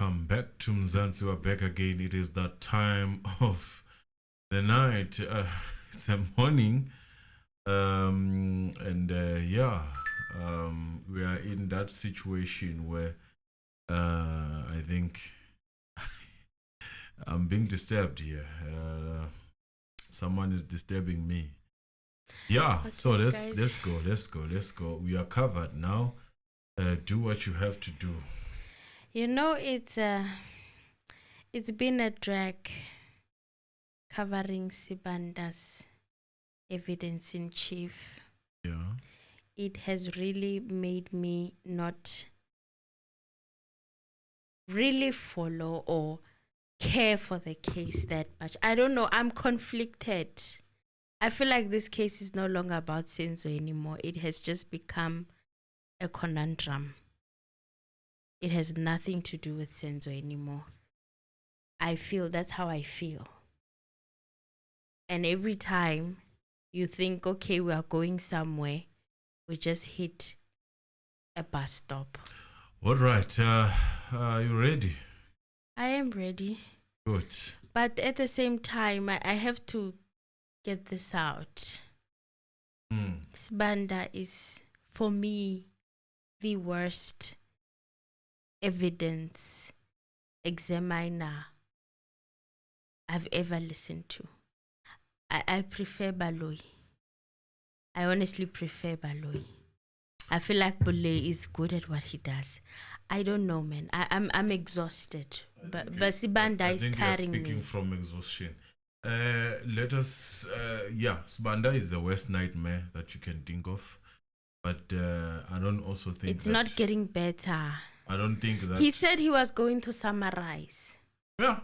welcome back to Mzansi. We're back again. It is that time of the night. It's a morning. We are in that situation where I think I'm being disturbed here. Someone is disturbing me. Yeah, okay, so let's go. We are covered now. Do what you have to do. You know, it's been a drag covering Sibanda's evidence in chief. Yeah. It has really made me not really follow or care for the case that much. I don't know. I'm conflicted. I feel like this case is no longer about Senzo anymore. It has just become a conundrum. It has nothing to do with Senzo anymore. That's how I feel. And every time you think, okay, we are going somewhere, we just hit a bus stop. All right. Are you ready? I am ready. Good. But at the same time, I have to get this out. Sibanda is, for me, the worst evidence examiner I've ever listened to. I prefer Baloyi. I honestly prefer Baloyi. I feel like Baloyi is good at what he does. I don't know, man. I'm exhausted. But Sibanda is tiring me. Speaking from exhaustion. Let us, Sibanda is the worst nightmare that you can think of. But I don't also think it's not getting better. I don't think that... He said he was going to summarize. Yeah,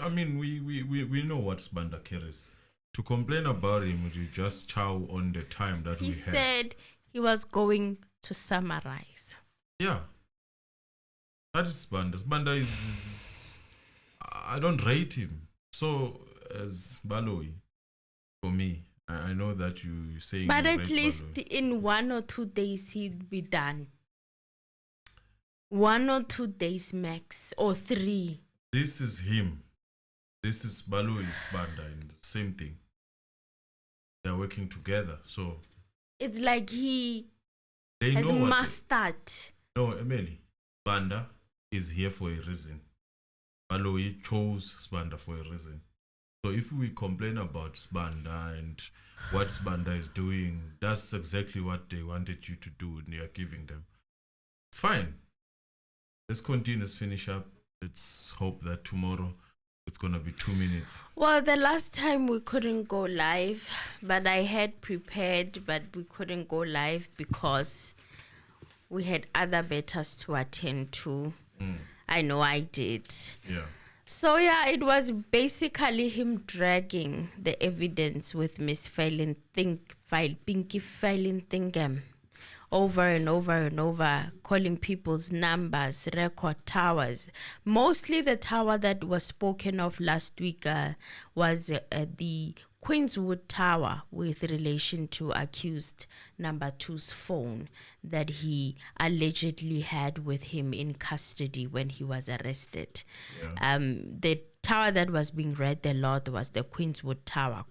I mean, we know what Sibanda carries. To complain about him, you just chow on the time that we have. He said he was going to summarize. Yeah. That is Sibanda. Sibanda is... I don't rate him. So, as Baloyi, for me, I know that you saying... But at least in 1 or 2 days, he'd be done. 1 or 2 days max, or 3. This is him. This is Baloyi, Sibanda, and the same thing. They're working together, so... It's like he has mastered. No, Emily, Sibanda is here for a reason. Baloyi chose Sibanda for a reason. So if we complain about Sibanda and what Sibanda is doing, that's exactly what they wanted you to do and they are giving them. It's fine. Let's continue, let's finish up. Let's hope that tomorrow it's going to be 2 minutes. Well, the last time we couldn't go live, but I had prepared, but we couldn't go live because we had other matters to attend to. I know I did. Yeah. So yeah, it was basically him dragging the evidence with Miss Vythilingam over and over and over, calling people's numbers, record towers. Mostly the tower that was spoken of last week was the Queenswood Tower with relation to accused number 2's phone that he allegedly had with him in custody when he was arrested. Yeah. The tower that was being read a lot was the Queenswood Tower.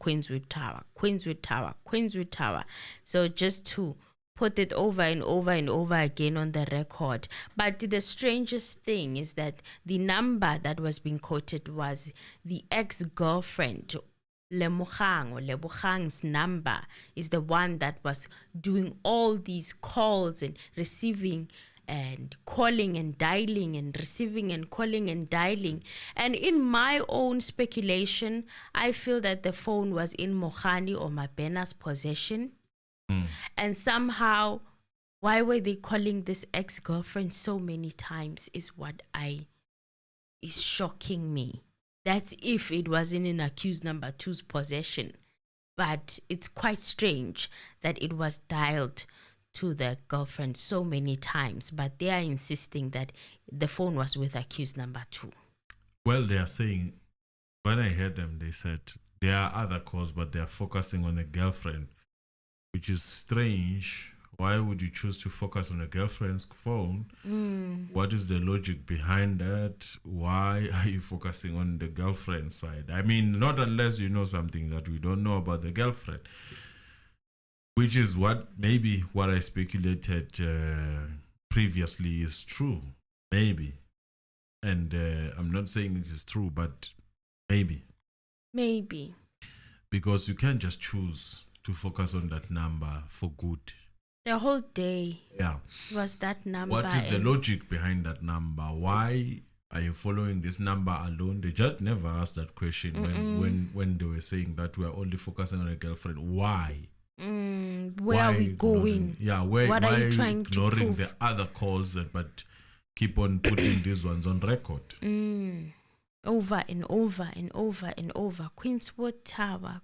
So just to put it over and over and over again on the record. But the strangest thing is that the number that was being quoted was the ex-girlfriend, Lebohang's number is the one that was doing all these calls and receiving and calling and dialing and receiving and calling and dialing. And in my own speculation, I feel that the phone was in Mogani or Mabena's possession. And somehow, why were they calling this ex-girlfriend so many times is shocking me. That's if it wasn't in accused number 2's possession. But it's quite strange that it was dialed to the girlfriend so many times. But they are insisting that the phone was with accused number 2. Well, they are saying, when I heard them, they said there are other calls, but they are focusing on a girlfriend, which is strange Why would you choose to focus on a girlfriend's phone? What is the logic behind that? Why are you focusing on the girlfriend side? I mean, not unless you know something that we don't know about the girlfriend, which is what I speculated previously is true. Maybe. And I'm not saying it is true, but maybe. Maybe. Because you can't just choose to focus on that number for good. The whole day. Yeah. Was that number. What is the logic behind that number? Why are you following this number alone? The judge never asked that question when they were saying that we are only focusing on a girlfriend. Why? Where are we going? Yeah, what are you trying to prove? Ignoring the other calls but keep on putting these ones on record. Over and over and over and over. Queenswood Tower.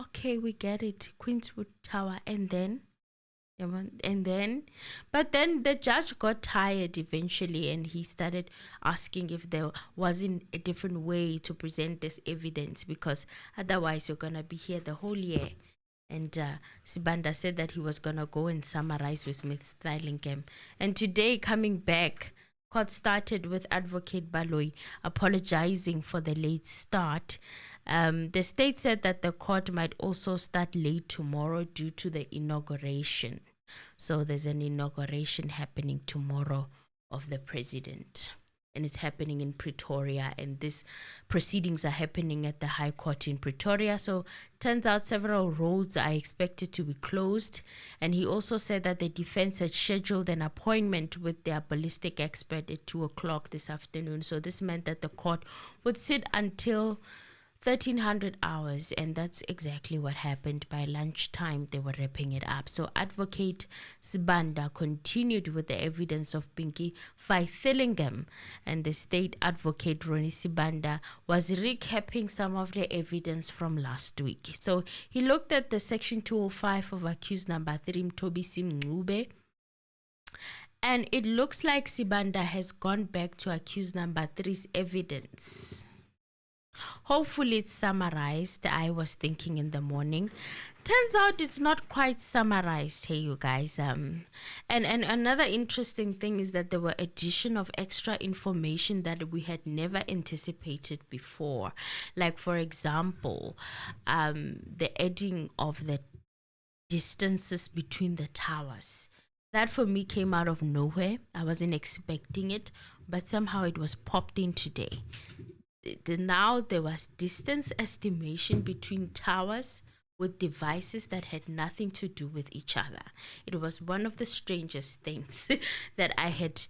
Okay, we get it. Queenswood Tower. And then, but then the judge got tired eventually and he started asking if there wasn't a different way to present this evidence, because otherwise you're going to be here the whole year. And Sibanda said that he was going to go and summarize with Vythilingam. And today, coming back, court started with Advocate Baloyi apologizing for the late start. The state said that the court might also start late tomorrow due to the inauguration. So there's an inauguration happening tomorrow of the president. And it's happening in Pretoria, and these proceedings are happening at the High Court in Pretoria. So turns out several roads are expected to be closed. And he also said that the defense had scheduled an appointment with their ballistic expert at 2:00 this afternoon. So this meant that the court would sit until 1300 hours, and that's exactly what happened. By lunchtime, they were wrapping it up. So Advocate Sibanda continued with the evidence of Pinky Vythilingam, and the state advocate Ronnie Sibanda was recapping some of the evidence from last week. So he looked at the section 205 of accused number 3, Mtobisi Mncube, and it looks like Sibanda has gone back to accused number 3's evidence. Hopefully it's summarized. I was thinking in the morning. Turns out it's not quite summarized. Hey, you guys. And another interesting thing is that there were addition of extra information that we had never anticipated before. Like, for example, the adding of the distances between the towers. That for me came out of nowhere. I wasn't expecting it, but somehow it was popped in today. Now there was distance estimation between towers with devices that had nothing to do with each other. It was one of the strangest things that I had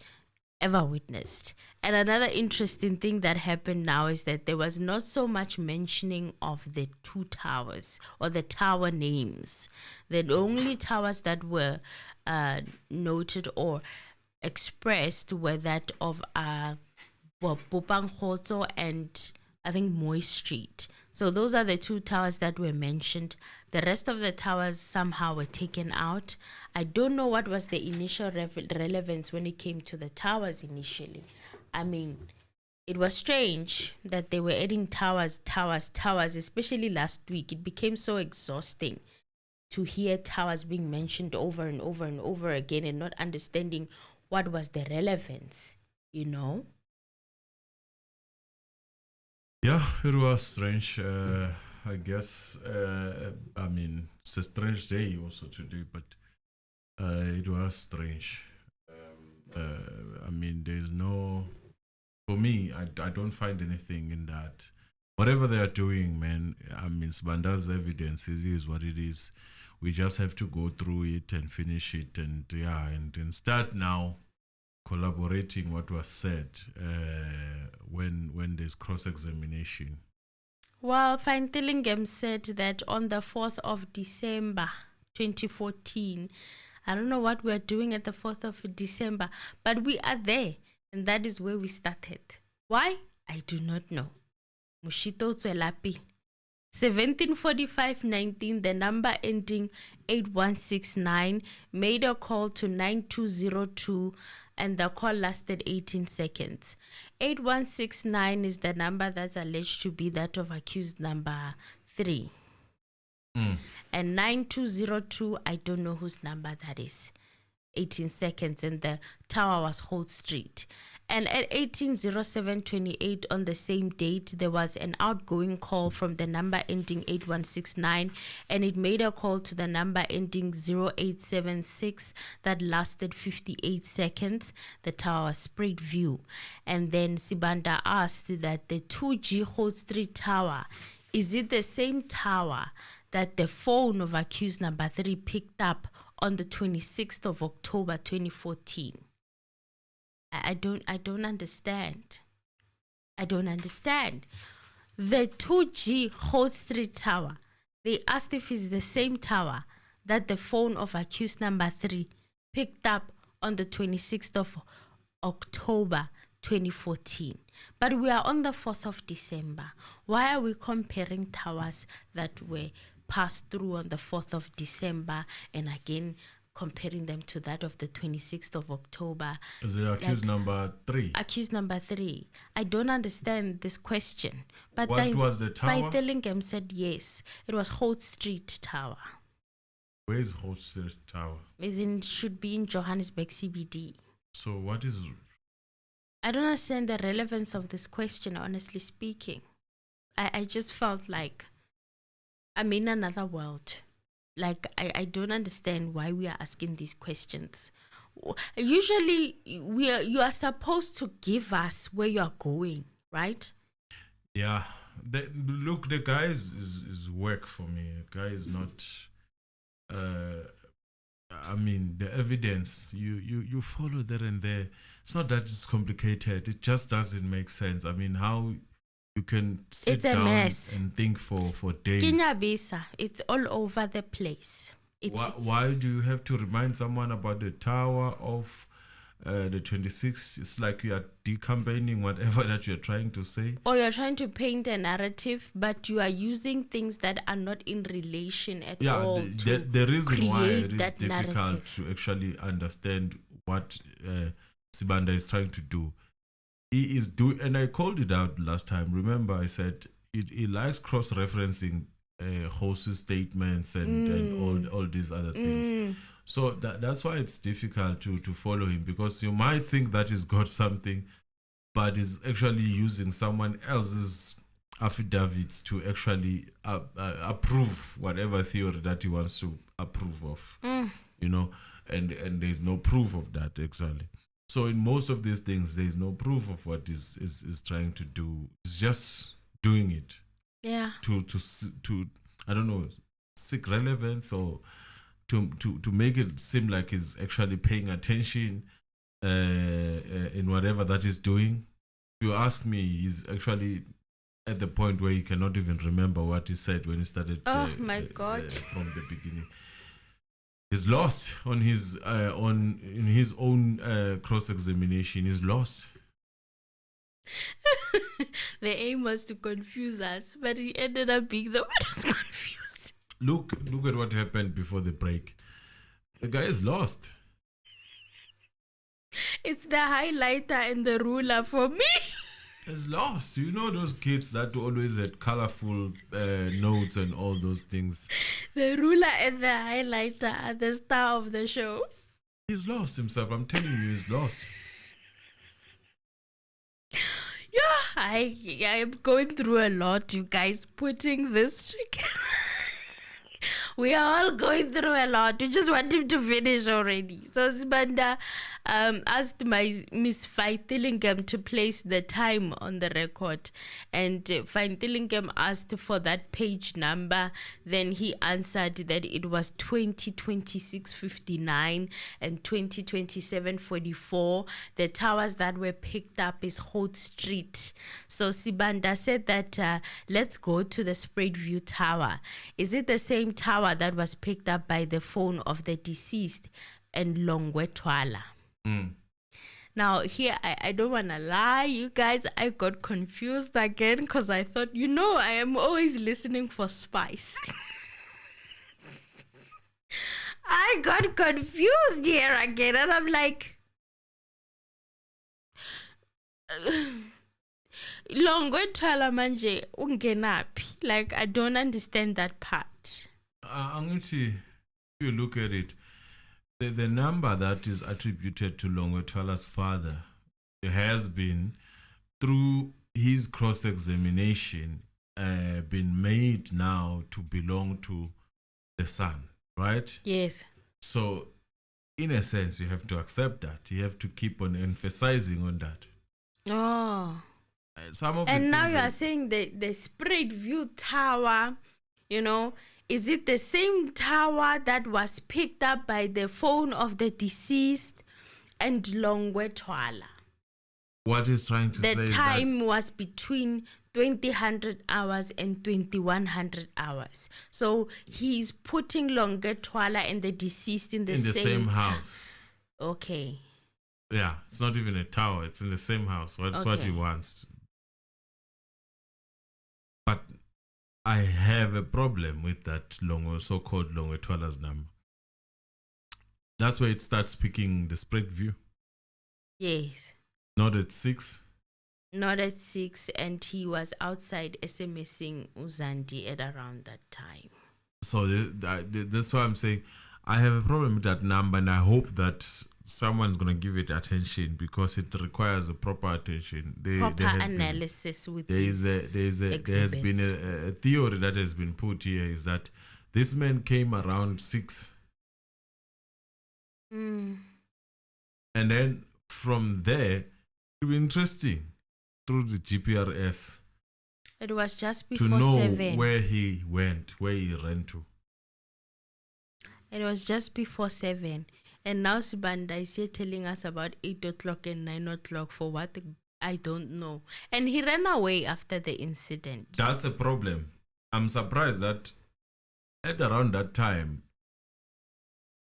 ever witnessed. And another interesting thing that happened now is that there was not so much mentioning of the two towers or the tower names. The only towers that were noted or expressed were that of Popang Hoto and I think Moy Street. So those are the two towers that were mentioned. The rest of the towers somehow were taken out. I don't know what was the initial relevance when it came to the towers initially. I mean, it was strange that they were adding towers, especially last week. It became so exhausting to hear towers being mentioned over and over and over again and not understanding what was the relevance, you know? Yeah, it was strange. I guess, I mean, it's a strange day also today, but it was strange. I mean, there's no, for me, I don't find anything in that. Whatever they are doing, man, I mean, Sibanda's evidence is what it is. We just have to go through it and finish it and start now collaborating what was said when there's cross-examination. Well, Vythilingam said that on the 4th of December 2014, I don't know what we're doing at the 4th of December, but we are there, and that is where we started. Why? I do not know. Mushito Tswelapi. 1745-19, the number ending 8169, made a call to 9202, and the call lasted 18 seconds. 8169 is the number that's alleged to be that of accused number 3. And 9202, I don't know whose number that is. 18 seconds, and the tower was Holt Street. And at 180728 on the same date, there was an outgoing call from the number ending 8169, and it made a call to the number ending 0876 that lasted 58 seconds. The tower was Sprayed View. And then Sibanda asked that the 2G Holt Street tower, is it the same tower that the phone of accused number 3 picked up on the 26th of October 2014? I don't understand. I don't understand. The 2G Holt Street tower, they asked if it's the same tower that the phone of accused number 3 picked up on the 26th of October 2014. But we are on the 4th of December. Why are we comparing towers that were passed through on the 4th of December and again comparing them to that of the 26th of October? Is it accused number 3? Accused number 3. I don't understand this question. But what was the tower? Vythilingam said yes. It was Holt Street Tower. Where is Holt Street Tower? Should be in Johannesburg CBD. So what is... I don't understand the relevance of this question, honestly speaking. I just felt like I'm in another world. Like, I don't understand why we are asking these questions. Usually, you are supposed to give us where you are going, right? Yeah. Look, the guy is work for me. The guy is not... I mean, the evidence, you follow there and there. It's not that it's complicated. It just doesn't make sense. I mean, how... You can sit down mess. And think for days. It's all over the place. Why do you have to remind someone about the tower of the 26th? It's like you are decampaigning whatever that you're trying to say. Or you're trying to paint a narrative, but you are using things that are not in relation at all. The reason why it is difficult narrative. to actually understand what Sibanda is trying to do. He is doing, and I called it out last time. Remember, I said he likes cross-referencing Host's statements and all these other things. So that's why it's difficult to follow him, because you might think that he's got something, but he's actually using someone else's affidavits to actually approve whatever theory that he wants to approve of. You know, and there's no proof of that exactly. So in most of these things, there is no proof of what is trying to do. It's just doing it. Yeah. To I don't know, seek relevance, or to make it seem like he's actually paying attention in whatever that he's doing. If you ask me, he's actually at the point where he cannot even remember what he said when he started. Oh my God! From the beginning. He's lost on his in his own cross-examination. He's lost. The aim was to confuse us, but he ended up being the one who's confused. Look at what happened before the break. The guy is lost. It's the highlighter and the ruler for me. Is lost. You know those kids that always had colorful notes and all those things. The ruler and the highlighter are the star of the show. He's lost himself. I'm telling you, he's lost. Yeah, I am going through a lot, you guys, putting this together. We are all going through a lot. We just want him to finish already. So Sibanda asked Miss Vythilingam to place the time on the record, and Vythilingam asked for that page number. Then he answered that it was 2026-59 and 2027-44. The towers that were picked up is Holt Street. So Sibanda said that let's go to the Sprayed View Tower. Is it the same tower that was picked up by the phone of the deceased and Longwe Twala? Now here, I don't want to lie, you guys, I got confused again because I thought, I am always listening for spice. I got confused here again, and I'm like, Longwe Twala manje ungenapi? Like, I don't understand that part. I'm going to, if you look at it, the number that is attributed to Longwetwala's father has been, through his cross-examination, been made now to belong to the son, right? Yes. So, in a sense, you have to accept that. You have to keep on emphasizing on that. Oh. Some of And now you are saying the Spread View Tower, you know, is it the same tower that was picked up by the phone of the deceased and Longwetwala? What he's trying to say The is time was between 2000 hours and 2100 hours. So he's putting Longwetwala and the deceased in the same house. Okay. Yeah, it's not even a tower. It's in the same house. That's what he wants. But I have a problem with that so-called Longwetwala's number. That's where it starts picking the spread view. Yes. Not at 6. Not at 6, and he was outside SMSing Uzandi at around that time. So that's why I'm saying I have a problem with that number, and I hope that someone's going to give it attention, because it requires a proper attention. Proper analysis with these there has been a theory that has been put here, is that this man came around 6. And then from there, it will be interesting through the GPRS. It was just before to know 7. Where he went, where he ran to. It was just before 7. And now Sibanda is here telling us about 8 o'clock and 9 o'clock for what I don't know. And he ran away after the incident. That's a problem. I'm surprised that at around that time,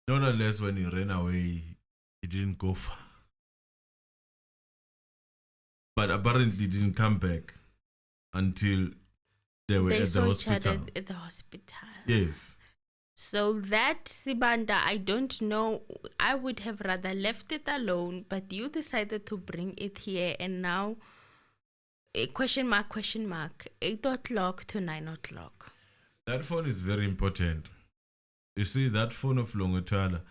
not unless when he ran away, he didn't go far. But apparently didn't come back until they were at the hospital. Each other at the hospital. Yes. So that, Sibanda, I don't know. I would have rather left it alone, but you decided to bring it here, and now question mark, 8 o'clock to 9 o'clock. That phone is very important. You see, that phone of Longwetwala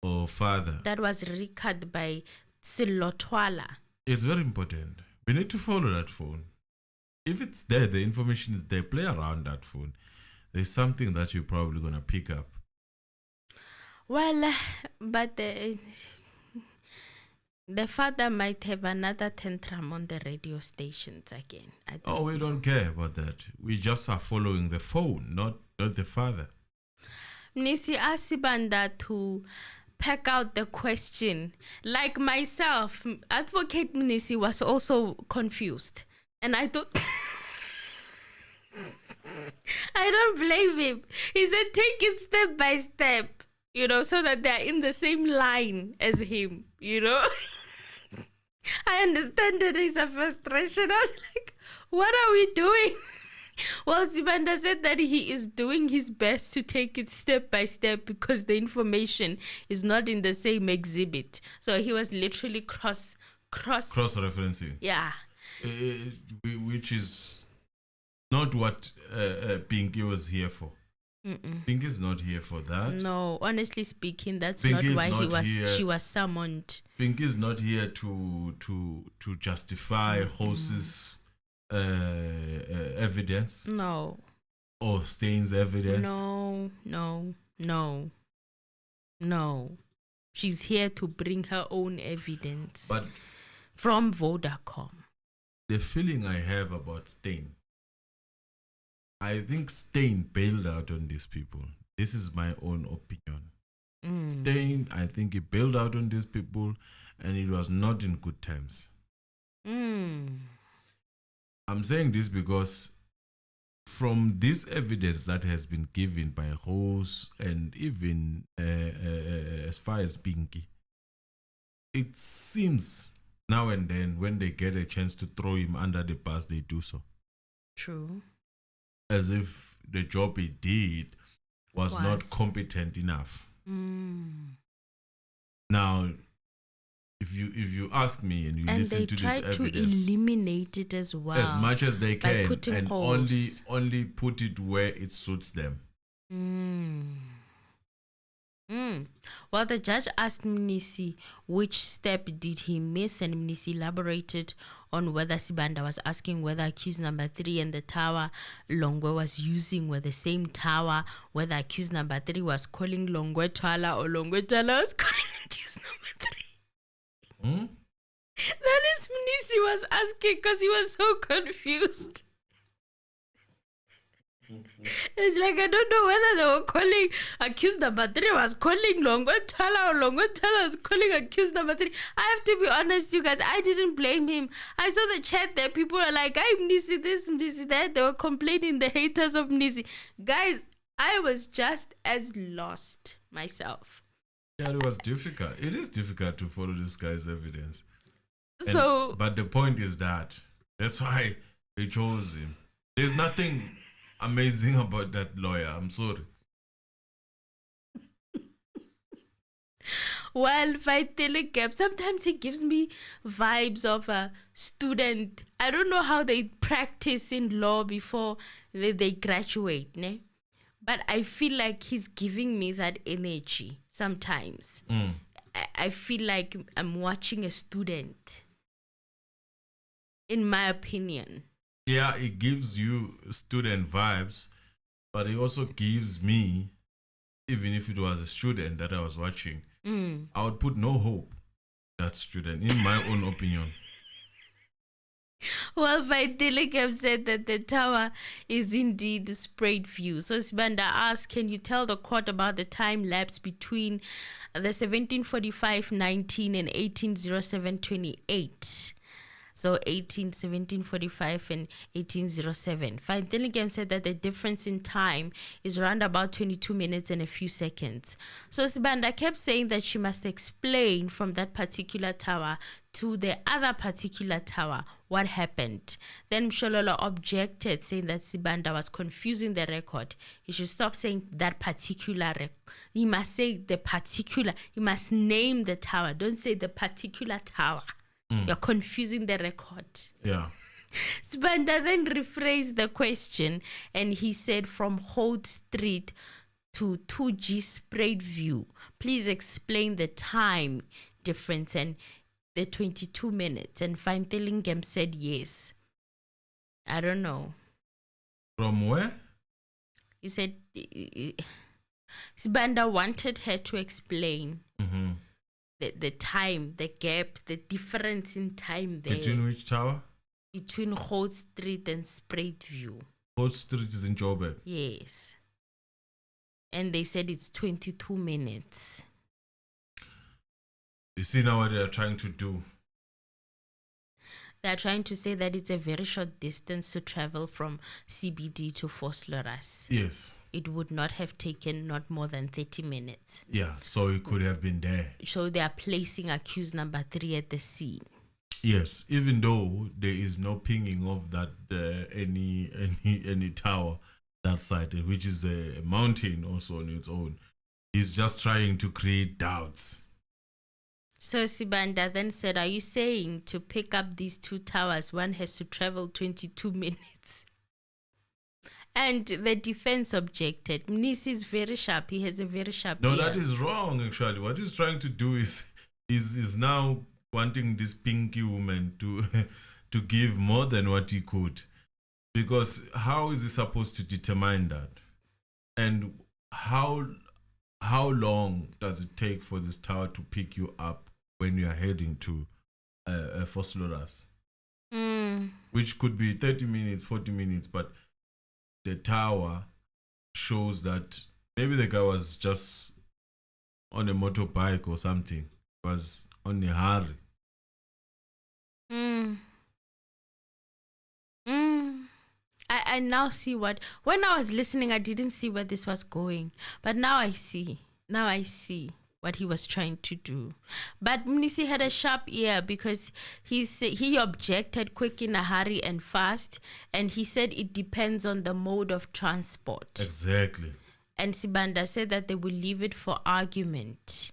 or father, that was recorded by Silotwala. It's very important. We need to follow that phone. If it's there, the information is there, play around that phone. There's something that you're probably going to pick up. Well, but the father might have another tantrum on the radio stations again. We don't care about that. We just are following the phone, not the father. Nisi asked Sibanda to pack out the question. Like myself, Advocate Nisi was also confused. And I thought... I don't blame him. He said take it step by step, you know, so that they're in the same line as him, you know. I understand that it's a frustration. I was like, what are we doing? Well, Sibanda said that he is doing his best to take it step by step because the information is not in the same exhibit. So he was literally cross-referencing. Yeah. Which is not what Pinky was here for. Pinky is not here for that. No, honestly speaking, that's Pinky not why she was summoned. Pinky is not here to justify Horse's evidence. No. Or Stain's evidence. No. She's here to bring her own evidence. But from Vodacom. The feeling I have about Stain, I think Stain bailed out on these people. This is my own opinion. Stain, I think he bailed out on these people and it was not in good terms. I'm saying this because from this evidence that has been given by Rose and even as far as Pinky, it seems now and then when they get a chance to throw him under the bus, they do so. True. As if the job he did was not competent enough. Now, if you ask me and you listen to this evidence, they try to eliminate it as well, as much as they can, and holes. only put it where it suits them. Mm. Well, the judge asked Mnisi which step did he miss, and Mnisi elaborated on whether Sibanda was asking whether accused number 3 and the tower Longwe was using were the same tower, whether accused number 3 was calling Longwe Twala or Longwe Twala was calling accused number 3. That is Mnisi was asking because he was so confused. It's like, I don't know whether they were calling accused number 3 was calling Longwe Twala or Longwe Twala was calling accused number 3. I have to be honest, you guys, I didn't blame him. I saw the chat there. People were like, I'm Mnisi this, Mnisi that. They were complaining, the haters of Mnisi. Guys, I was just as lost myself. Yeah, it was difficult. It is difficult to follow this guy's evidence. But the point is that's why they chose him. There's nothing amazing about that lawyer. I'm sorry. Well, Vythilingam, sometimes he gives me vibes of a student. I don't know how they practice in law before they graduate, ne? But I feel like he's giving me that energy sometimes. I feel like I'm watching a student, in my opinion. Yeah, it gives you student vibes, but it also gives me, even if it was a student that I was watching, I would put no hope that student, in my own opinion. Well, Vythilingam said that the tower is indeed sprayed view. So Sibanda asked, can you tell the court about the time lapse between the 1745-19 and 1807-28? So 1745 and 1807. Vythilingam said that the difference in time is around about 22 minutes and a few seconds. So Sibanda kept saying that she must explain from that particular tower to the other particular tower what happened. Then Mshololo objected, saying that Sibanda was confusing the record. He should stop saying that particular record. He must say the particular. He must name the tower. Don't say the particular tower. You're confusing the record. Yeah. Sibanda then rephrased the question and he said, from Holt Street to 2G Sprayed View, please explain the time difference and the 22 minutes. And Vythilingam said yes. I don't know. From where? He said Sibanda wanted her to explain the time, the gap, the difference in time there. Between which tower? Between Holt Street and Sprayed View. Holt Street is in Joburg. Yes. And they said it's 22 minutes. You see now what they are trying to do? They are trying to say that it's a very short distance to travel from CBD to Vosloorus. Yes. It would not have taken not more than 30 minutes. Yeah, so it could have been there. So they are placing accused number 3 at the scene. Yes, even though there is no pinging of that any tower that side, which is a mountain also on its own. He's just trying to create doubts. So Sibanda then said, are you saying to pick up these two towers, one has to travel 22 minutes? And the defense objected. Mnisi is very sharp. He has a very sharp ear. No, that is wrong, actually. What he's trying to do is now wanting this pinky woman to give more than what he could. Because how is he supposed to determine that? And how long does it take for this tower to pick you up when you are heading to Vosloorus? Which could be 30 minutes, 40 minutes, but the tower shows that maybe the guy was just on a motorbike or something, was on a hurry. I now see when I was listening, I didn't see where this was going. But now I see. Now I see what he was trying to do. But Mnisi had a sharp ear because he objected quick, in a hurry and fast. And he said it depends on the mode of transport. Exactly. And Sibanda said that they will leave it for argument.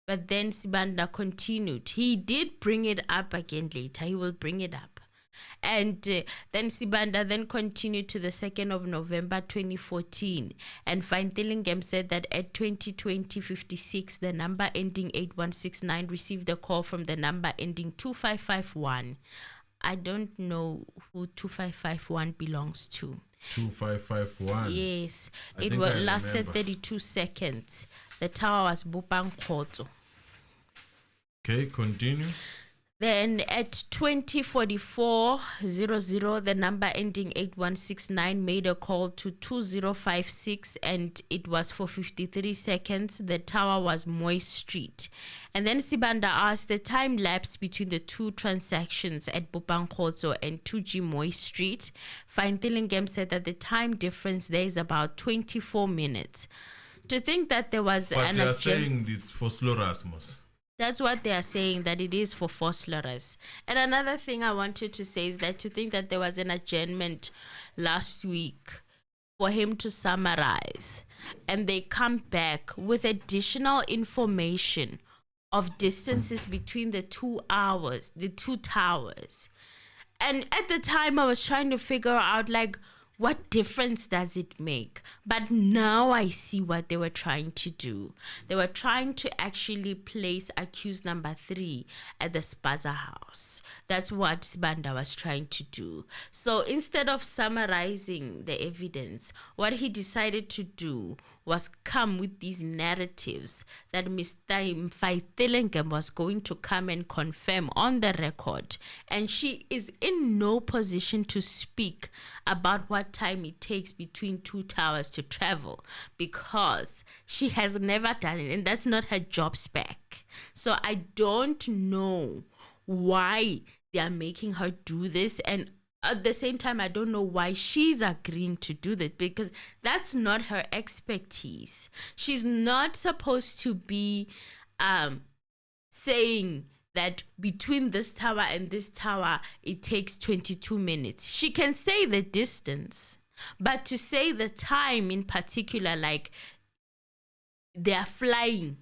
But then Sibanda continued. He did bring it up again later. He will bring it up. And then Sibanda then continued to the 2nd of November 2014. And Vythilingam said that at 2020-56, the number ending 8169 received a call from the number ending 2551. I don't know who 2551 belongs to. 2551. Yes. I It think was I lasted remember. 32 seconds. The tower was Bupang Khoto. Okay, continue. Then at 20:44:00, the number ending 8169 made a call to 2056 and it was for 53 seconds. The tower was Moy Street. And then Sibanda asked the time lapse between the two transactions at Bupang Khoto and 2G Moy Street. Vythilingam said that the time difference there is about 24 minutes. To think that there was But an they are saying it's for slow Rasmus. That's what they are saying, that it is for Foslerus. And another thing I wanted to say is that to think that there was an adjournment last week for him to summarize, and they come back with additional information of distances between the 2 hours, the two towers. And at the time I was trying to figure out, like, what difference does it make? But now I see what they were trying to do. They were trying to actually place accused number 3 at the Spaza house. That's what Sibanda was trying to do. So instead of summarizing the evidence, what he decided to do was come with these narratives that Mr. Vythilingam was going to come and confirm on the record. And she is in no position to speak about what time it takes between two towers to travel because she has never done it and that's not her job spec. So I don't know why they are making her do this, and at the same time, I don't know why she's agreeing to do that because that's not her expertise. She's not supposed to be saying that between this tower and this tower, it takes 22 minutes. She can say the distance, but to say the time in particular, like they are flying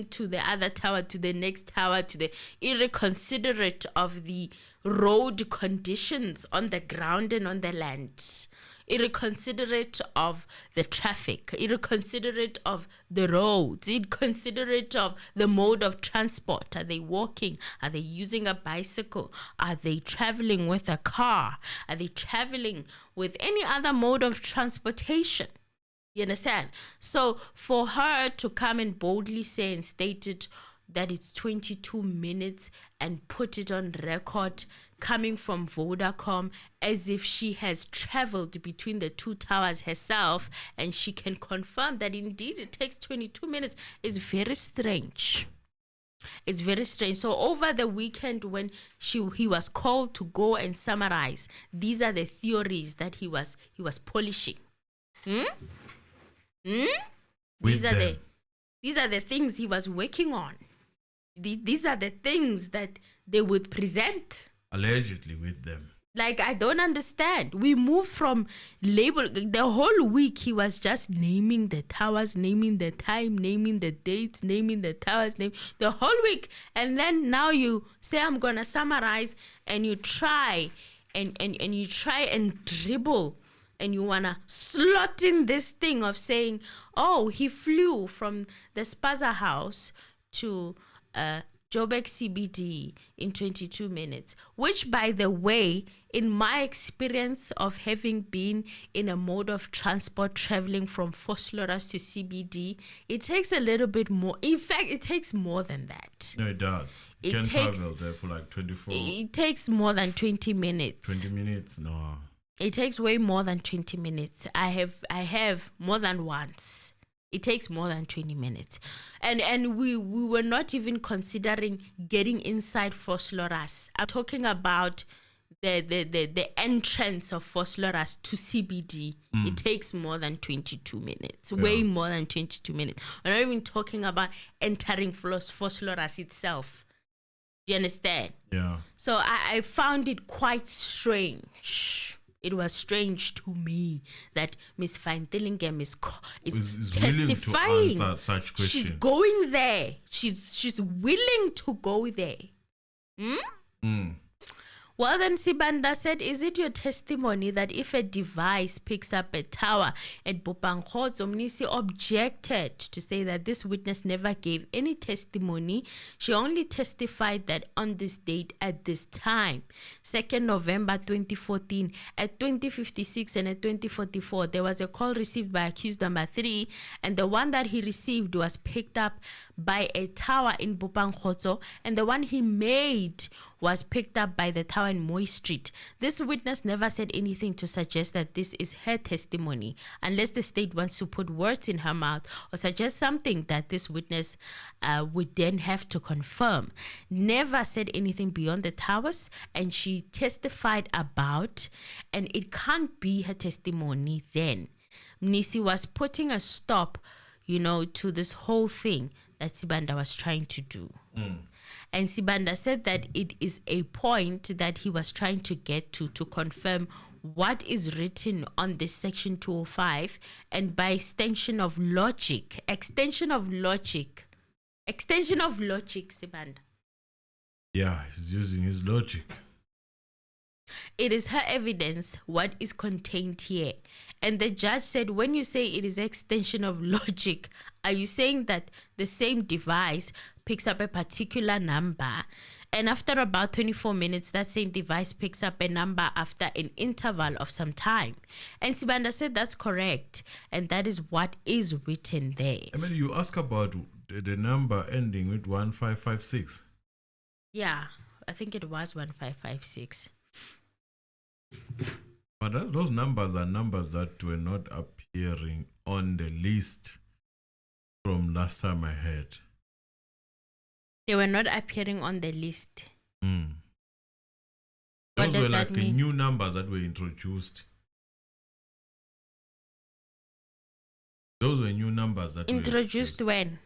to the other tower, to the next tower, to the irreconsiderate of the road conditions on the ground and on the land, irreconsiderate of the traffic, irreconsiderate of the roads, inconsiderate of the mode of transport. Are they walking? Are they using a bicycle? Are they traveling with a car? Are they traveling with any other mode of transportation? You understand? So for her to come and boldly say and state it that it's 22 minutes and put it on record coming from Vodacom as if she has traveled between the two towers herself and she can confirm that indeed it takes 22 minutes is very strange. It's very strange. So over the weekend when he was called to go and summarize, these are the theories that he was polishing. These are the things he was working on. These are the things that they would present. Allegedly with them. Like, I don't understand. We moved from label. The whole week he was just naming the towers, naming the time, naming the dates, naming the towers, the whole week. And then now you say, I'm going to summarize, and you try and you try and dribble. And you want to slot in this thing of saying, oh, he flew from the Spaza house to Joburg CBD in 22 minutes. Which, by the way, in my experience of having been in a mode of transport traveling from Vosloorus to CBD, it takes a little bit more. In fact, it takes more than that. No, it does. You can travel there for like 24. It takes more than 20 minutes. 20 minutes? No. It takes way more than 20 minutes. I have more than once. It takes more than 20 minutes. And we were not even considering getting inside Vosloorus. I'm talking about the entrance of Vosloorus to CBD. It takes more than 22 minutes. Yeah. Way more than 22 minutes. We're not even talking about entering Vosloorus itself. Do you understand? Yeah. So I found it quite strange. It was strange to me that Miss Vythilingam is testifying. Willing to answer such questions. She's going there. She's willing to go there. Well, then Sibanda said, is it your testimony that if a device picks up a tower at Bopangkgotso, Mnisi objected to say that this witness never gave any testimony. She only testified that on this date at this time, 2nd November 2014, at 2056 and at 2044, there was a call received by accused number 3, and the one that he received was picked up by a tower in Bopangkgotso, and the one he made was picked up by the tower in Moy Street. This witness never said anything to suggest that this is her testimony, unless the state wants to put words in her mouth or suggest something that this witness would then have to confirm. Never said anything beyond the towers, and she testified about, and it can't be her testimony then. Mnisi was putting a stop, to this whole thing that Sibanda was trying to do. And Sibanda said that it is a point that he was trying to get to confirm what is written on this section 205, and by extension of logic, Sibanda. Yeah, he's using his logic. It is her evidence what is contained here. And the judge said, when you say it is extension of logic, are you saying that the same device picks up a particular number, and after about 24 minutes, that same device picks up a number after an interval of some time? And Sibanda said that's correct, and that is what is written there. I mean, you ask about the number ending with 1556. Yeah, I think it was 1556. But those numbers are numbers that were not appearing on the list from last time I heard. They were not appearing on the list. What Those does were that like mean? new numbers that were introduced. Those were new numbers that Introduced were when?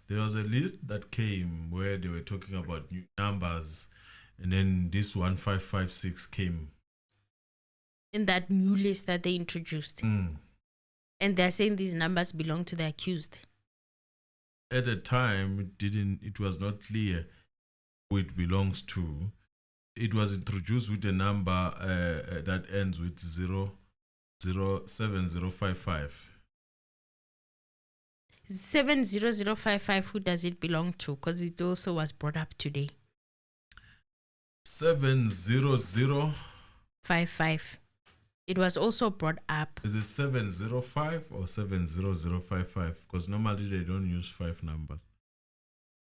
There was a list that came where they were talking about new numbers, and then this 1556 came. In that new list that they introduced. And they're saying these numbers belong to the accused. At the time, it was not clear who it belongs to. It was introduced with a number that ends with 7055. 70055, who does it belong to? Because it also was brought up today. 700. 55. It was also brought up. Is it 705 or 70055? Because normally they don't use 5 numbers.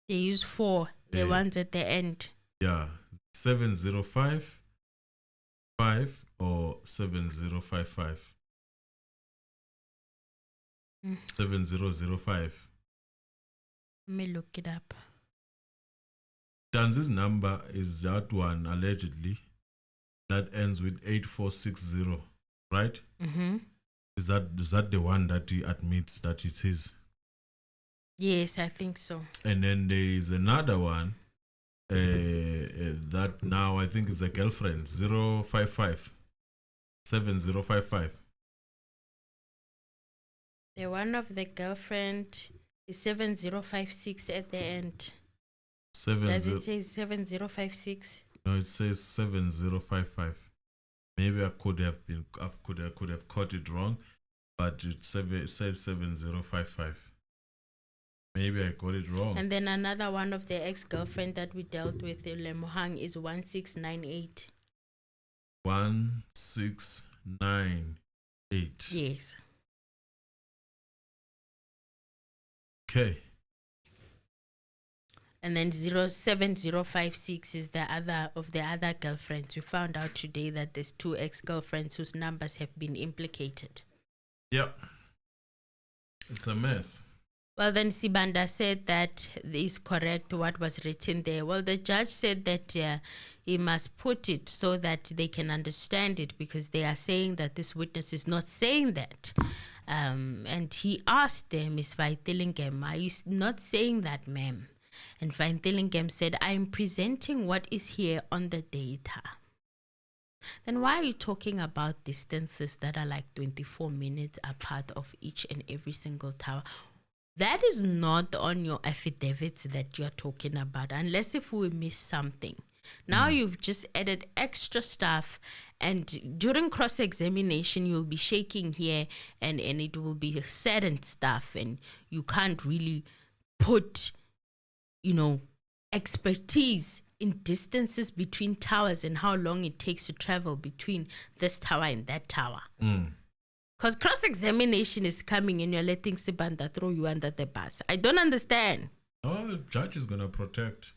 They use 4. The ones at the end. Yeah. 705 5 or 7055. 7005. Let me look it up. Ntanzi's number is that one, allegedly, that ends with 8460, right? Is that the one that he admits that it is? Yes, I think so. And then there is another one that now I think is a girlfriend, 055 7055. The one of the girlfriend is 7056 at the end. Does it say 7056? No, it says 7055. Maybe I could have caught it wrong, but it says 7055. Maybe I got it wrong. And then another one of the ex-girlfriend that we dealt with, Lemohang, is 1698. 1698. Yes. Okay. And then 07056 is the other of the other girlfriends. We found out today that there's 2 ex-girlfriends whose numbers have been implicated. Yep. It's a mess. Well, then Sibanda said that is correct what was written there. Well, the judge said that he must put it so that they can understand it, because they are saying that this witness is not saying that. And he asked them, Miss Vythilingam, are you not saying that, ma'am? And Vythilingam said, I am presenting what is here on the data. Then why are you talking about distances that are like 24 minutes apart of each and every single tower? That is not on your affidavits that you're talking about, unless if we miss something. Now you've just added extra stuff, and during cross-examination, you'll be shaking here, and it will be said and stuff, and you can't really put, expertise in distances between towers and how long it takes to travel between this tower and that tower. Because cross-examination is coming and you're letting Sibanda throw you under the bus. I don't understand. Oh, the judge is going to protect,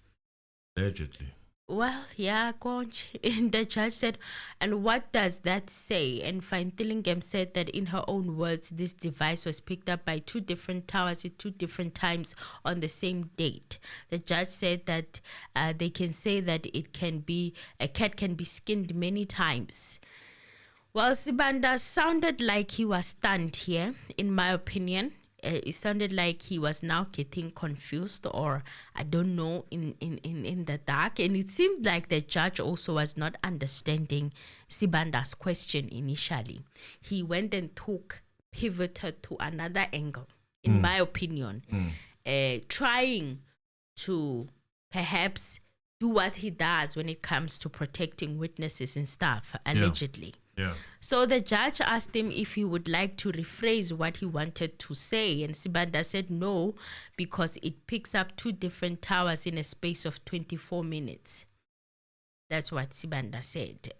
allegedly. Well, yeah, Conch. And the judge said, and what does that say? And Vythilingam said that in her own words, this device was picked up by 2 different towers at 2 different times on the same date. The judge said that they can say that a cat can be skinned many times. Well, Sibanda sounded like he was stunned here, in my opinion. It sounded like he was now getting confused, or I don't know, in the dark. And it seemed like the judge also was not understanding Sibanda's question initially. He went and pivoted to another angle, in my opinion, trying to perhaps do what he does when it comes to protecting witnesses and stuff, allegedly. Yeah. So the judge asked him if he would like to rephrase what he wanted to say, and Sibanda said no, because it picks up 2 different towers in a space of 24 minutes. That's what Sibanda said.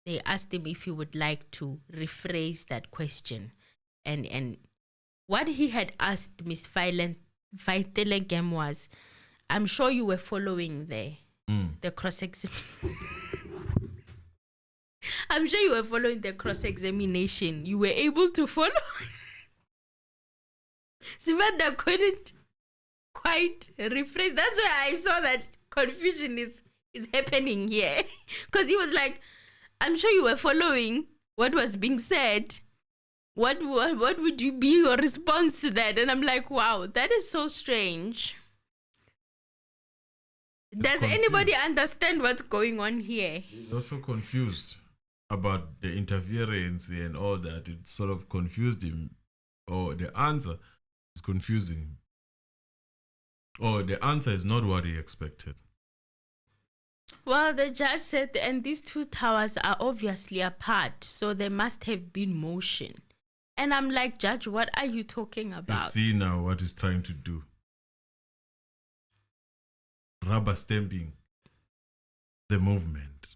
They asked him if he would like to rephrase that question. And what he had asked Miss Vythilingam was, I'm sure you were following the cross-examination. I'm sure you were following the cross-examination. You were able to follow. Sibanda couldn't quite rephrase. That's why I saw that confusion is happening here. Because he was like, I'm sure you were following what was being said. What would you be your response to that? And I'm like, wow, that is so strange. Does anybody understand what's going on here? He's also confused about the interference and all that. It sort of confused him, or the answer is confusing him, or the answer is not what he expected. Well, the judge said, and these 2 towers are obviously apart, so there must have been motion. And I'm like, Judge, what are you talking about? You see now what he's trying to do. Rubber stamping the movement.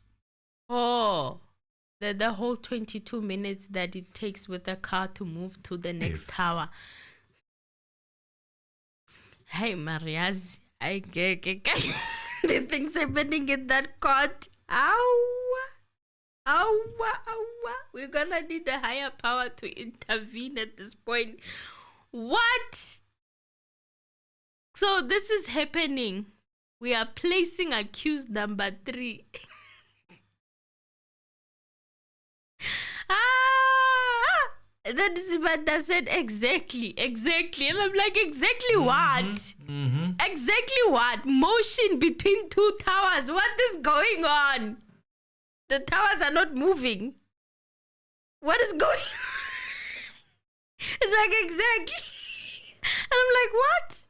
Oh, the whole 22 minutes that it takes with the car to move to the next tower. Hey, Mariaz, I get the things happening in that court. We're gonna need a higher power to intervene at this point. What? So this is happening. We are placing accused number 3. Then Sibanda said exactly. And I'm like, exactly what? Exactly what? Motion between 2 towers. What is going on? The towers are not moving. What is going on? It's like, exactly. And I'm like, what?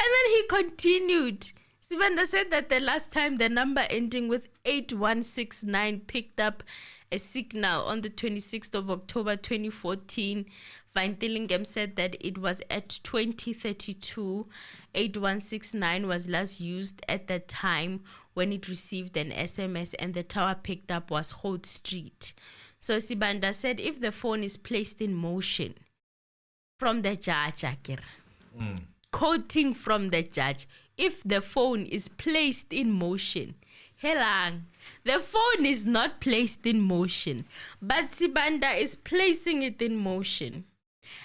And then he continued. Sibanda said that the last time the number ending with 8169 picked up a signal on the 26th of October 2014, Vythilingam said that it was at 2032. 8169 was last used at the time when it received an SMS, and the tower picked up was Holt Street. So Sibanda said if the phone is placed in motion from the judge, quoting from the judge, if the phone is placed in motion, Helang, the phone is not placed in motion, but Sibanda is placing it in motion.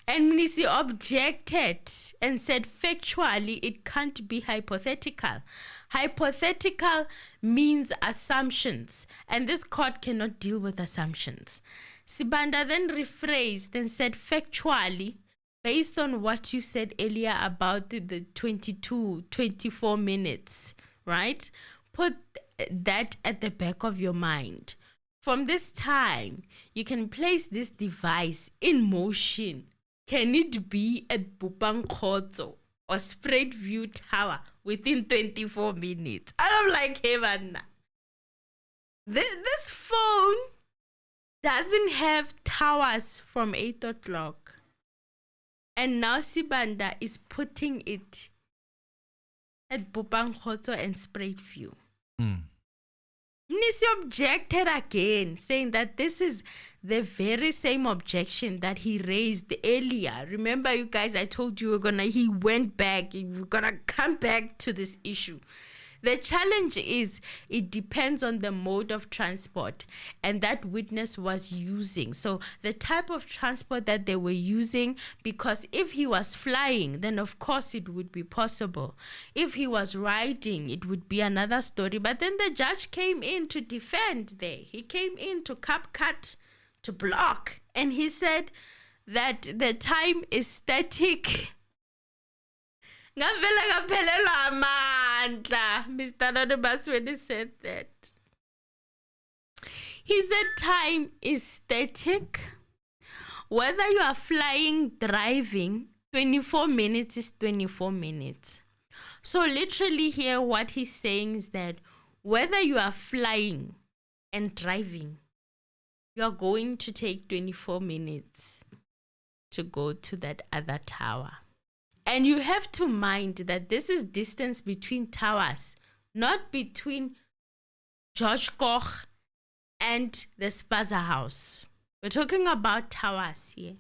And Nisi objected and said factually it can't be hypothetical. Hypothetical means assumptions, and this court cannot deal with assumptions. Sibanda then rephrased and said factually, based on what you said earlier about the 24 minutes, right? Put that at the back of your mind. From this time, you can place this device in motion. Can it be at Bupang Khotso or Spread View Tower within 24 minutes. And I'm like, hey, man, this phone doesn't have towers from 8 o'clock. And now Sibanda is putting it at Bopangkhotso and Spread View. Nisi objected again, saying that this is the very same objection that he raised earlier. Remember, you guys, I told you he went back, we're gonna come back to this issue. The challenge is it depends on the mode of transport and that witness was using. So the type of transport that they were using, because if he was flying, then of course it would be possible. If he was riding, it would be another story. But then the judge came in to defend there. He came in to cut, to block. And he said that the time is static. Mr. Anonymous, when he said that. He said time is static. Whether you are flying, driving, 24 minutes is 24 minutes. So literally here what he's saying is that whether you are flying and driving, you are going to take 24 minutes to go to that other tower. And you have to mind that this is distance between towers, not between George Koch and the Spaza House. We're talking about towers here.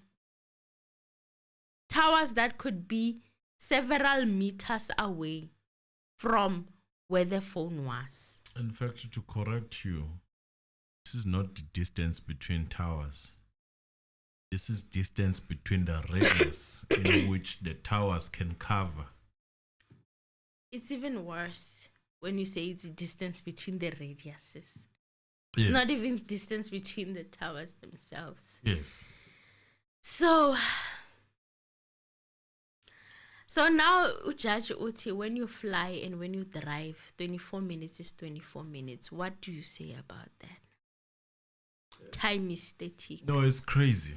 Towers that could be several meters away from where the phone was. In fact, to correct you, this is not the distance between towers. This is distance between the radius in which the towers can cover. It's even worse when you say it's the distance between the radiuses. Yes. It's not even distance between the towers themselves. Yes. So now, Judge Uti, when you fly and when you drive, 24 minutes is 24 minutes. What do you say about that? Time is static. No, it's crazy.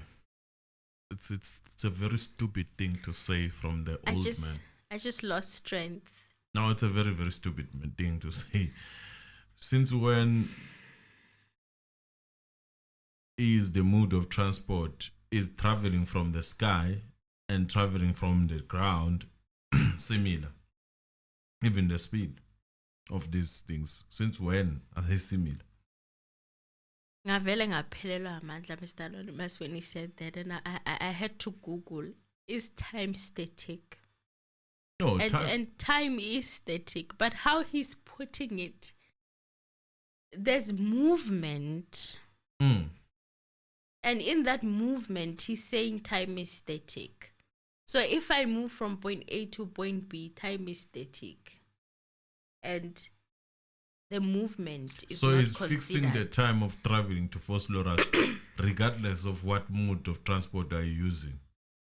It's a very stupid thing to say from the old man. I just lost strength. No, it's a very, very stupid thing to say. Since when is the mode of transport is traveling from the sky and traveling from the ground similar? Even the speed of these things. Since when are they similar? Ngavele ngaphelelwa amandla, Mr. Anonymous, when he said that, and I had to Google, is time static? No, and time is static, but how he's putting it, there's movement, and in that movement, he's saying time is static. So if I move from point A to point B, time is static, and the movement is so not he's considered. Fixing the time of traveling to Force Loras regardless of what mode of transport are you using.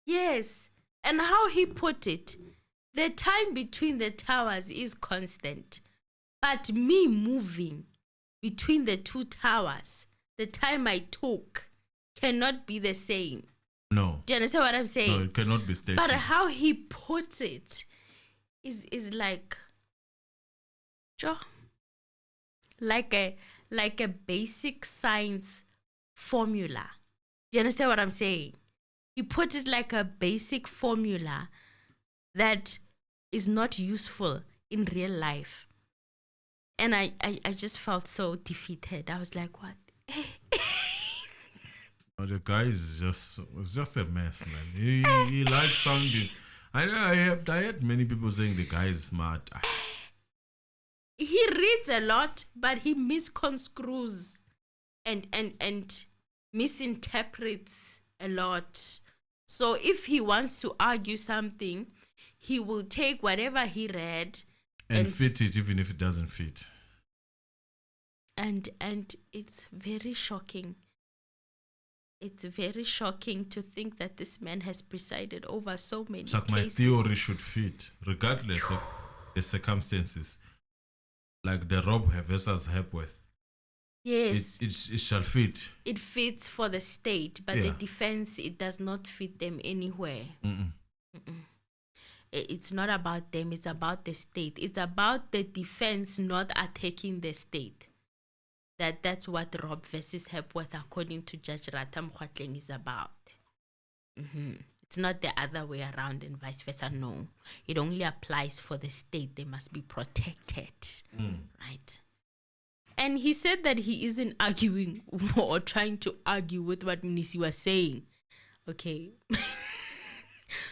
Yes, and how he put it, the time between the towers is constant, but me moving between the two towers, the time I took cannot be the same. No. Do you understand what I'm saying? No, it cannot be static. But how he puts it is like, like a basic science formula. Do you understand what I'm saying? He put it like a basic formula that is not useful in real life. And I just felt so defeated. I was like, what? The guy is just a mess, man. He likes sounding. I had many people saying the guy is smart. He reads a lot, but he misconstrues and misinterprets a lot. So if he wants to argue something, he will take whatever he read and fit it, even if it doesn't fit. And it's very shocking. It's very shocking to think that this man has presided over so many cases. Like my theory should fit, regardless of the circumstances. Like the Rob versus Hepworth. Yes. It shall fit. It fits for the state, but the defense, it does not fit them anywhere. It's not about them, it's about the state. It's about the defense not attacking the state. That's what Rob versus Hepworth, according to Judge Ratam Khwatleng, is about. It's not the other way around and vice versa. No, it only applies for the state. They must be protected, right? And he said that he isn't arguing or trying to argue with what Mnisi was saying. Okay.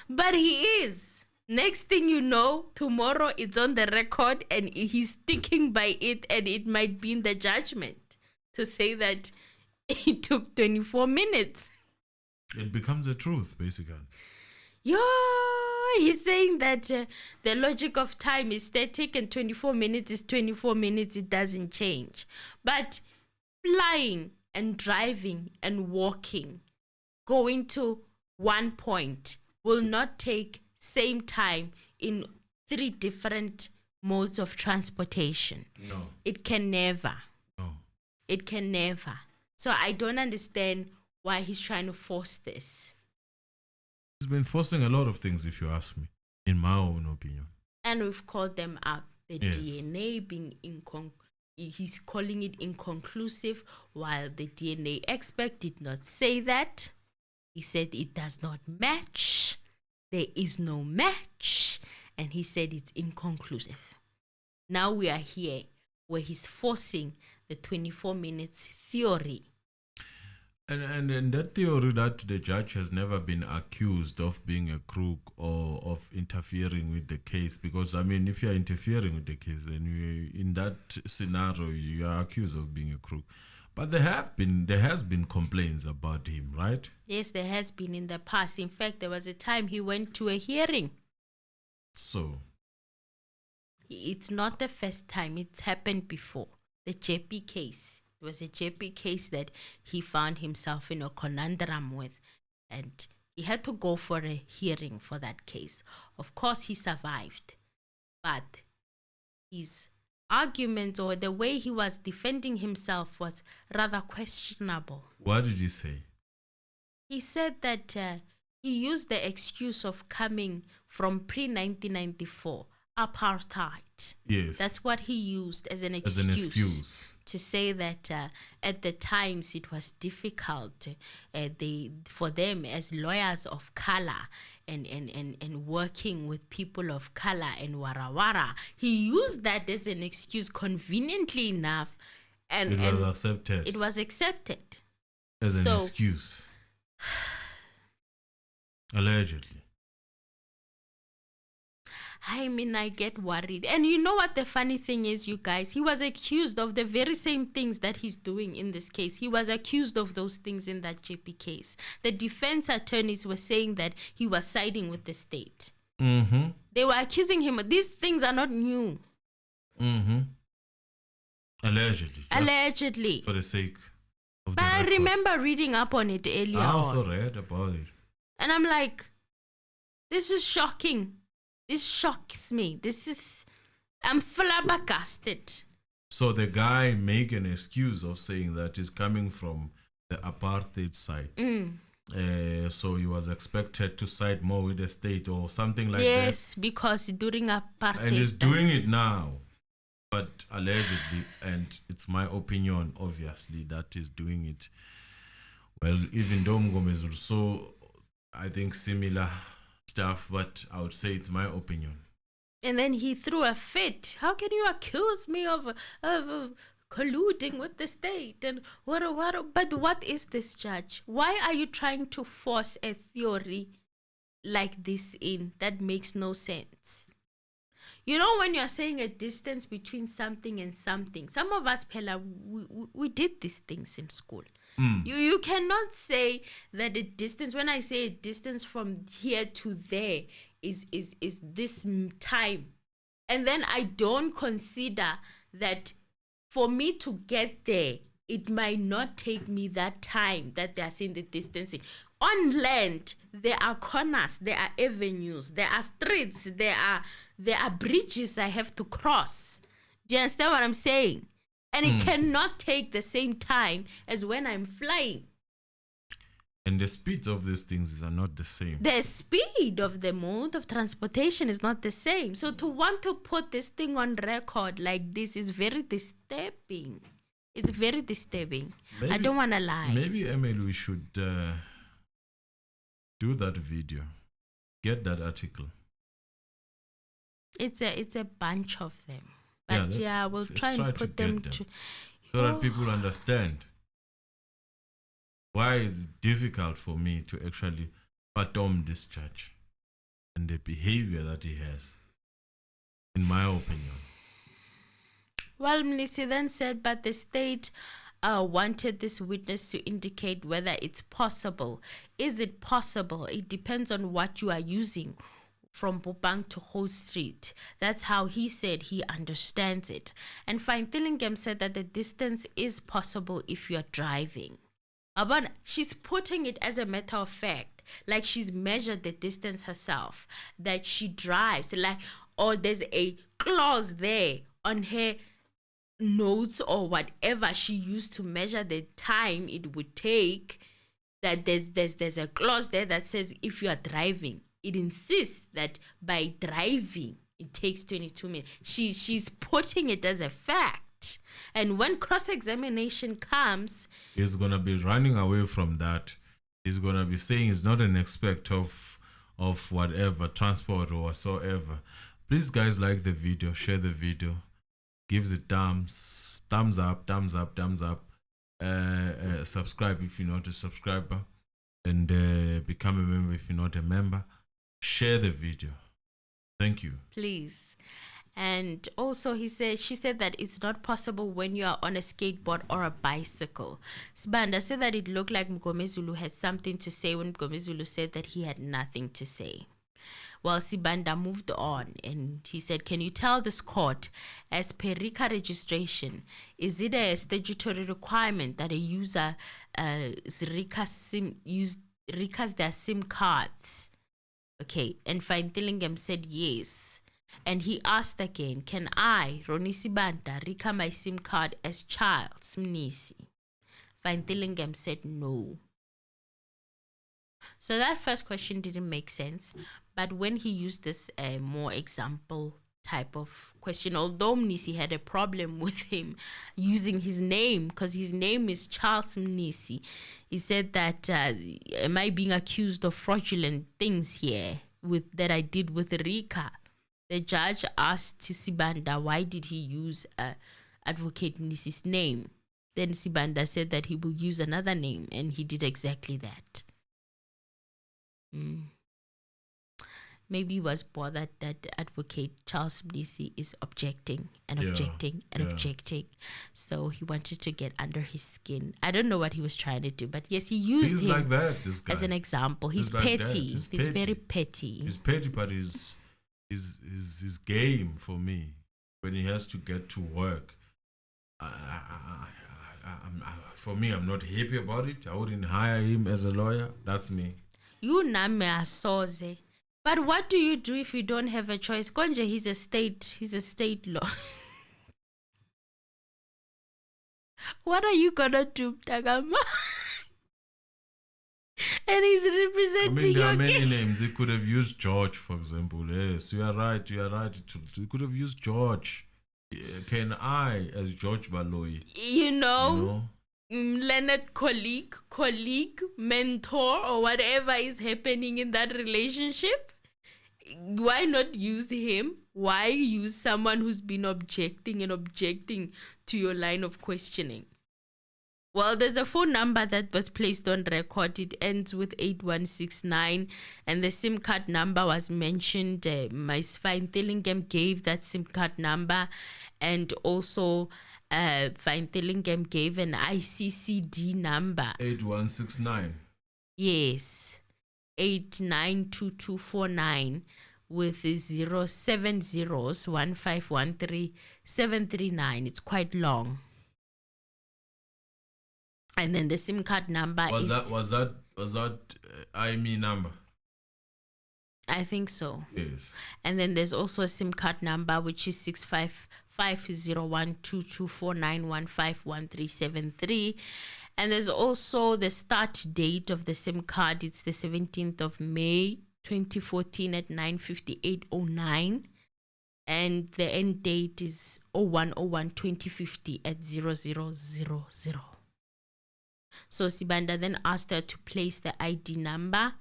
But he is. Next thing you know, tomorrow it's on the record and he's sticking by it, and it might be in the judgment to say that it took 24 minutes. It becomes the truth, basically. He's saying that the logic of time is static and 24 minutes is 24 minutes. It doesn't change. But flying and driving and walking, going to one point, will not take same time in 3 different modes of transportation. No. It can never. No. It can never. So I don't understand why he's trying to force this. He's been forcing a lot of things, if you ask me, in my own opinion. And we've called them out. The Yes. DNA being he's calling it inconclusive, while the DNA expert did not say that. He said it does not match. There is no match. And he said it's inconclusive. Now we are here where he's forcing the 24 minutes theory. And that theory that the judge has never been accused of being a crook or of interfering with the case, because I mean, if you're interfering with the case, then in that scenario you are accused of being a crook. But there has been complaints about him, right? Yes, there has been in the past. In fact, there was a time he went to a hearing. So It's not the first time. It's happened before. The JP case. It was a JP case that he found himself in a conundrum with, and he had to go for a hearing for that case. Of course, he survived, but his argument or the way he was defending himself was rather questionable. what did he say? He said that he used the excuse of coming from pre-1994 apartheid. Yes. That's what he used as an as an excuse. to say that at the times it was difficult for them as lawyers of color and working with people of color and warawara. He used that as an excuse, conveniently enough, and It was accepted it was accepted. as an So- excuse. Allegedly. I mean, I get worried. And you know what the funny thing is, you guys? He was accused of the very same things that he's doing in this case. He was accused of those things in that JP case. The defense attorneys were saying that he was siding with the state. Mm-hmm. They were accusing him. These things are not new. Mm-hmm. Allegedly. Just Allegedly. for the sake of But the I record. remember reading up on it earlier I also on. read about it. And I'm like, this is shocking. This shocks me. I'm flabbergasted. So the guy make an excuse of saying that he's coming from the apartheid side. So he was expected to side more with the state or something like that. Yes, because during apartheid. And he's doing it now. But allegedly, and it's my opinion, obviously, that he's doing it. Well, even though Mngome is also, I think, similar stuff, but I would say it's my opinion. And then he threw a fit. How can you accuse me of colluding with the state? And what? But what is this, judge? Why are you trying to force a theory like this in that makes no sense? You know, when you're saying a distance between something and something, some of us, Pella, we did these things in school. You cannot say that a distance, when I say a distance from here to there is this time. And then I don't consider that for me to get there, it might not take me that time that they're saying the distancing. On land, there are corners, there are avenues, there are streets, there are bridges I have to cross. Do you understand what I'm saying? And it cannot take the same time as when I'm flying. And the speeds of these things are not the same. The speed of the mode of transportation is not the same. So to want to put this thing on record like this is very disturbing. It's very disturbing. I don't want to lie. Maybe, Emily, we should do that video. Get that article. It's a bunch of them. But we'll try and put them to... So that people understand. Why is it difficult for me to actually fathom this judge and the behavior that he has, in my opinion? Well, Mnisi then said, but the state wanted this witness to indicate whether it's possible. Is it possible? It depends on what you are using from Bopang to Whole Street. That's how he said he understands it. And Vythilingam said that the distance is possible if you are driving. But she's putting it as a matter of fact, like she's measured the distance herself, that she drives, like, or there's a clause there on her notes or whatever she used to measure the time it would take, that there's a clause there that says if you are driving, it insists that by driving it takes 22 minutes. She's putting it as a fact. And when cross-examination comes, he's gonna be running away from that. He's gonna be saying it's not an aspect of whatever transport or whatsoever. Please, guys, like the video, share the video, gives it thumbs up, subscribe if you're not a subscriber, and become a member if you're not a member. Share the video. Thank you. Please. And also she said that it's not possible when you are on a skateboard or a bicycle. Sibanda said that it looked like Mgomezulu had something to say when Mgomezulu said that he had nothing to say. Well, Sibanda moved on and he said, can you tell this court, as per RICA registration, is it a statutory requirement that a user RICAs their SIM cards? Okay, and Vythilingam said yes. And he asked again, can I, Ronnie Sibanda, RICA my SIM card as Charles Mnisi? Vythilingam said no. So that first question didn't make sense. But when he used this more example type of question, although Mnisi had a problem with him using his name, because his name is Charles Mnisi, he said that, am I being accused of fraudulent things here that I did with RICA? The judge asked Sibanda, why did he use Advocate Mnisi's name? Then Sibanda said that he will use another name, and he did exactly that. Maybe he was bothered that Advocate Charles Mnisi is objecting and objecting and objecting. So he wanted to get under his skin. I don't know what he was trying to do, but yes, he used him like that, this guy. As an example. He's petty. He's very petty. He's petty, but his game for me, when he has to get to work, for me, I'm not happy about it. I wouldn't hire him as a lawyer. That's me. You name asoze. But what do you do if you don't have a choice? Konje, he's a state law. What are you gonna do, Tagama? And he's representing there are your many case. names. He could have used George, for example. Yes, you are right. He could have used George. Can I, as George Baloyi? You know? Leonard colleague, mentor, or whatever is happening in that relationship. Why not use him? Why use someone who's been objecting to your line of questioning? Well, there's a phone number that was placed on record. It ends with 8169, and the SIM card number was mentioned. My Vythilingam gave that SIM card number, and also Vythilingam gave an ICCD number. 8169. Yes, 892249 with 070 1513739. It's quite long. And then the SIM card number was that IME number? I think so. Yes. And then there's also a SIM card number which is 655012249151373. And there's also the start date of the SIM card. It's the 17th of May 2014 at 9:58:09. And the end date is 01/01/2050 at 00:00. So Sibanda then asked her to place the ID number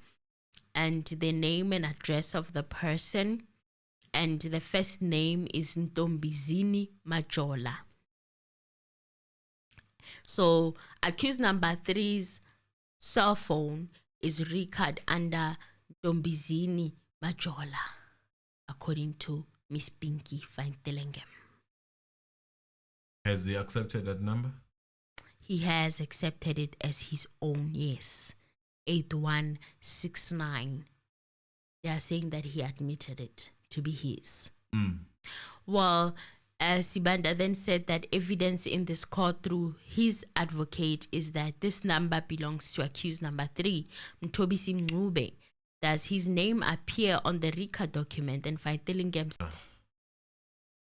and the name and address of the person. And the first name is Ntombizini Majola. So accused number 3's cell phone is recorded under Ntombizini Majola, according to Miss Pinky Vythilingam. Has he accepted that number? He has accepted it as his own, yes. 8169. They are saying that he admitted it to be his. Well, Sibanda then said that evidence in this court through his advocate is that this number belongs to accused number 3, Mthobisi Mncube. Does his name appear on the RICA document? And Vythilingam said,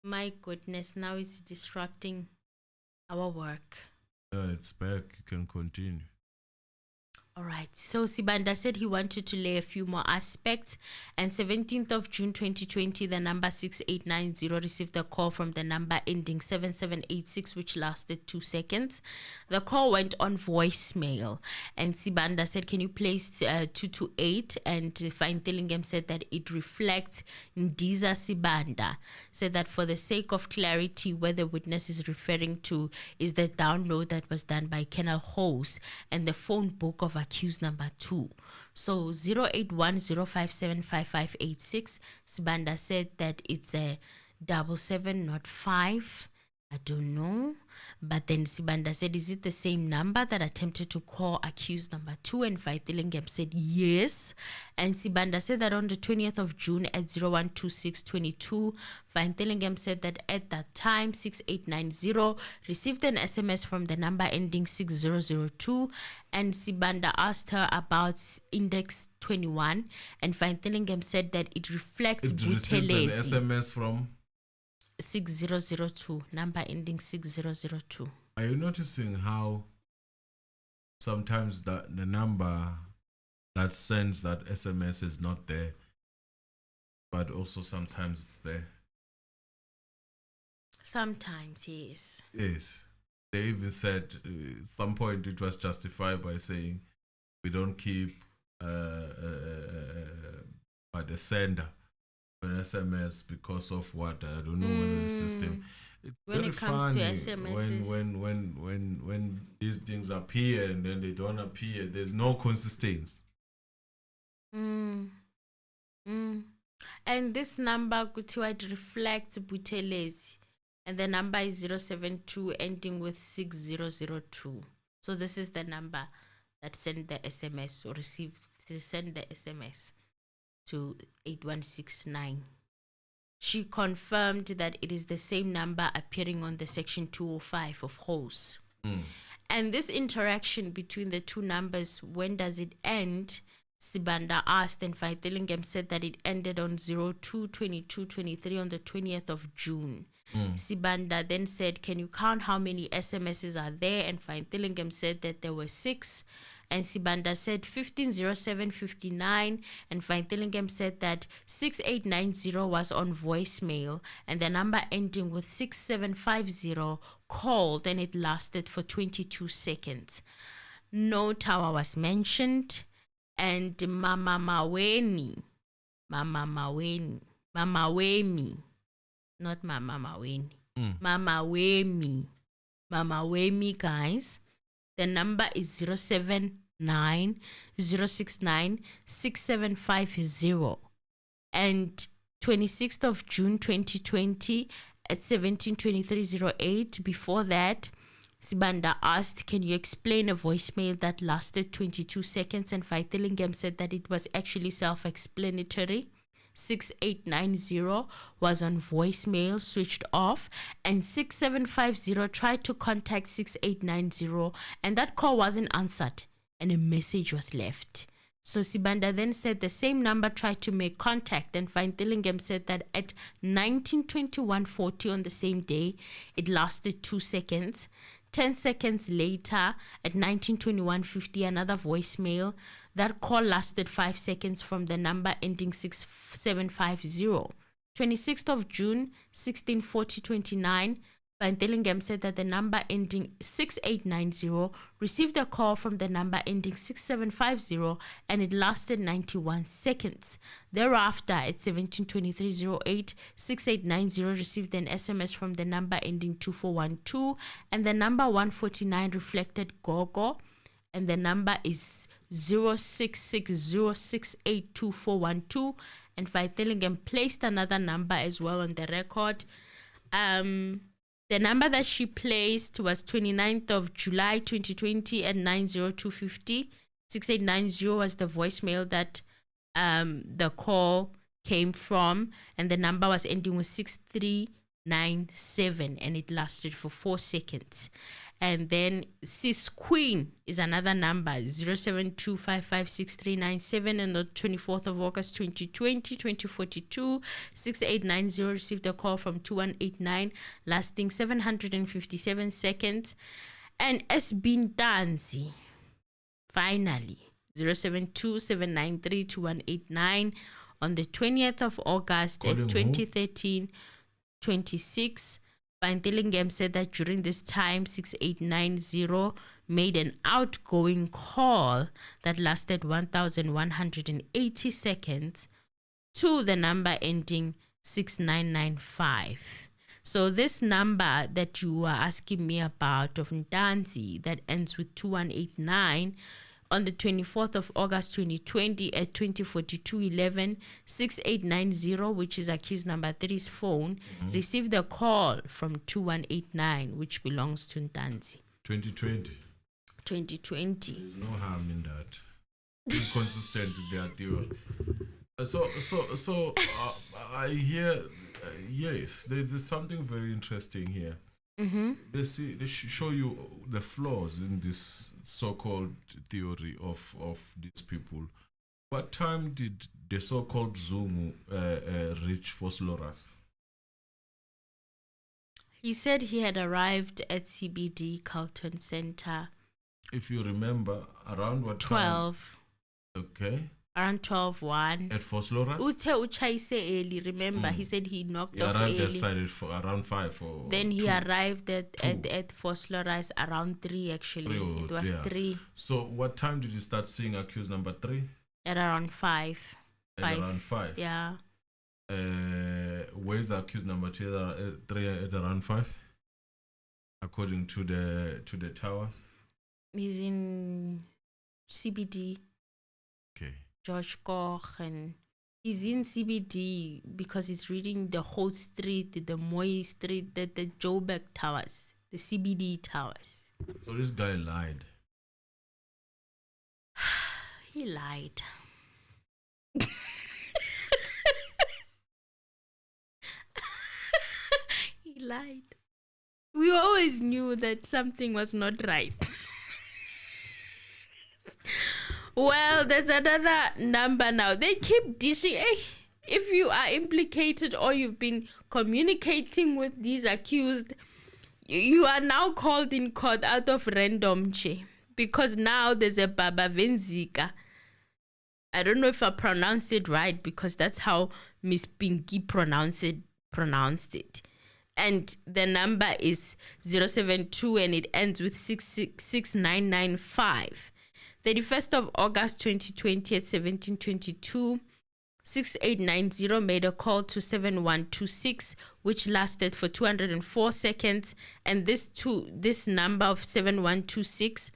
my goodness, now it's disrupting our work. It's back. You can continue. All right. So Sibanda said he wanted to lay a few more aspects. And 17th of June 2020, the number 6890 received a call from the number ending 7786, which lasted 2 seconds. The call went on voicemail. And Sibanda said, can you place 228? And Vythilingam said that it reflects Ndiza Sibanda. Said that for the sake of clarity, where the witness is referring to is the download that was done by Kennel Hose and the phone book of accused number 2. So 0810575586. Sibanda said that it's a 77, not 5. I don't know. But then Sibanda said, is it the same number that attempted to call accused number 2? And Vythilingam said yes. And Sibanda said that on the 20th of June at 012622, Vythilingam said that at that time 6890 received an SMS from the number ending 6002. And Sibanda asked her about index 21. And Vythilingam said that it reflects received an SMS from 6002, number ending 6002. Are you noticing how sometimes the number that sends that SMS is not there, but also sometimes it's there? Sometimes, yes. Yes. They even said at some point it was justified by saying we don't keep by the sender an SMS because of what, I don't know, whether the system. It's when very it comes funny to SMSs. when these things appear and then they don't appear. There's no consistency. And this number could reflect Butelezi, and the number is 072 ending with 6002. So this is the number that sent the SMS or send the SMS to 8169. She confirmed that it is the same number appearing on the section 205 of HOSE. And this interaction between the two numbers, when does it end? Sibanda asked, and Vythilingam said that it ended on 02/22/23 on the 20th of June. Sibanda then said, can you count how many SMSs are there? And Vythilingam said that there were 6. And Sibanda said 150759, and Vythilingam said that 6890 was on voicemail, and the number ending with 6750 called, and it lasted for 22 seconds. No tower was mentioned, and Mama Wemi, not Mama Wemi, guys. The number is 079-069-6750. And 26th of June 2020 at 17:23:08. Before that, Sibanda asked, can you explain a voicemail that lasted 22 seconds? And Vythilingam said that it was actually self-explanatory. 6890 was on voicemail, switched off, and 6750 tried to contact 6890, and that call wasn't answered, and a message was left. So Sibanda then said the same number tried to make contact, and Vythilingam said that at 19:21:40 on the same day, it lasted 2 seconds. 10 seconds later, at 19:21:50, another voicemail. That call lasted 5 seconds from the number ending 6750. 26th of June, 16:40:29, Vythilingam said that the number ending 6890 received a call from the number ending 6750 and it lasted 91 seconds. Thereafter, at 17:23:08, 6890 received an SMS from the number ending 2412 and the number 149 reflected Gogo, and the number is 0660682412, and Vythilingam placed another number as well on the record. The number that she placed was 29th of July 2020 at 90250. 6890 was the voicemail that the call came from, and the number was ending with 6397, and it lasted for 4 seconds. And then Sis Queen is another number, 0725563997, and the 24th of August 2020, 2042, 6890 received a call from 2189, lasting 757 seconds. And Bongani Ntanzi, finally, 0727932189 on the 20th of August at 2013, 26. Vythilingam said that during this time, 6890 made an outgoing call that lasted 1,180 seconds to the number ending 6995. So this number that you are asking me about of Ntanzi that ends with 2189, on the 24th of August 2020 at 204211, 6890, which is accused number 3's phone, received a call from 2189, which belongs to Ntanzi. 2020. 2020. There's no harm in that. Inconsistent with their theory. So I hear, yes, there's something very interesting here. They show you the flaws in this so-called theory of these people. What time did the so-called Zungu reach Vosloorus? He said he had arrived at CBD Carlton Center. If you remember, around what 12. time? Okay. Around 12:01. At Vosloorus? Uthe uchaise early. Remember, he said he knocked off arrived early. at for around 5 or then he 2. arrived at Vosloorus around 3 actually. It was 3. So what time did you start seeing accused number 3? At around 5. At around 5? Yeah. Where's accused number 3 at around 5? According to the towers? He's in CBD. Okay. George Koch, and he's in CBD because he's reading the whole street, the Moy Street, the Joburg Towers, the CBD Towers. So this guy lied. He lied. He lied. We always knew that something was not right. Well, there's another number now. They keep dishing. If you are implicated or you've been communicating with these accused, you are now called in court out of random, because now there's a Baba Venzika. I don't know if I pronounced it right because that's how Miss Pinky pronounced it. And the number is 072 and it ends with 66995. 31st of August 2020 at 1722, 6890 made a call to 7126, which lasted for 204 seconds. And this number of 7126,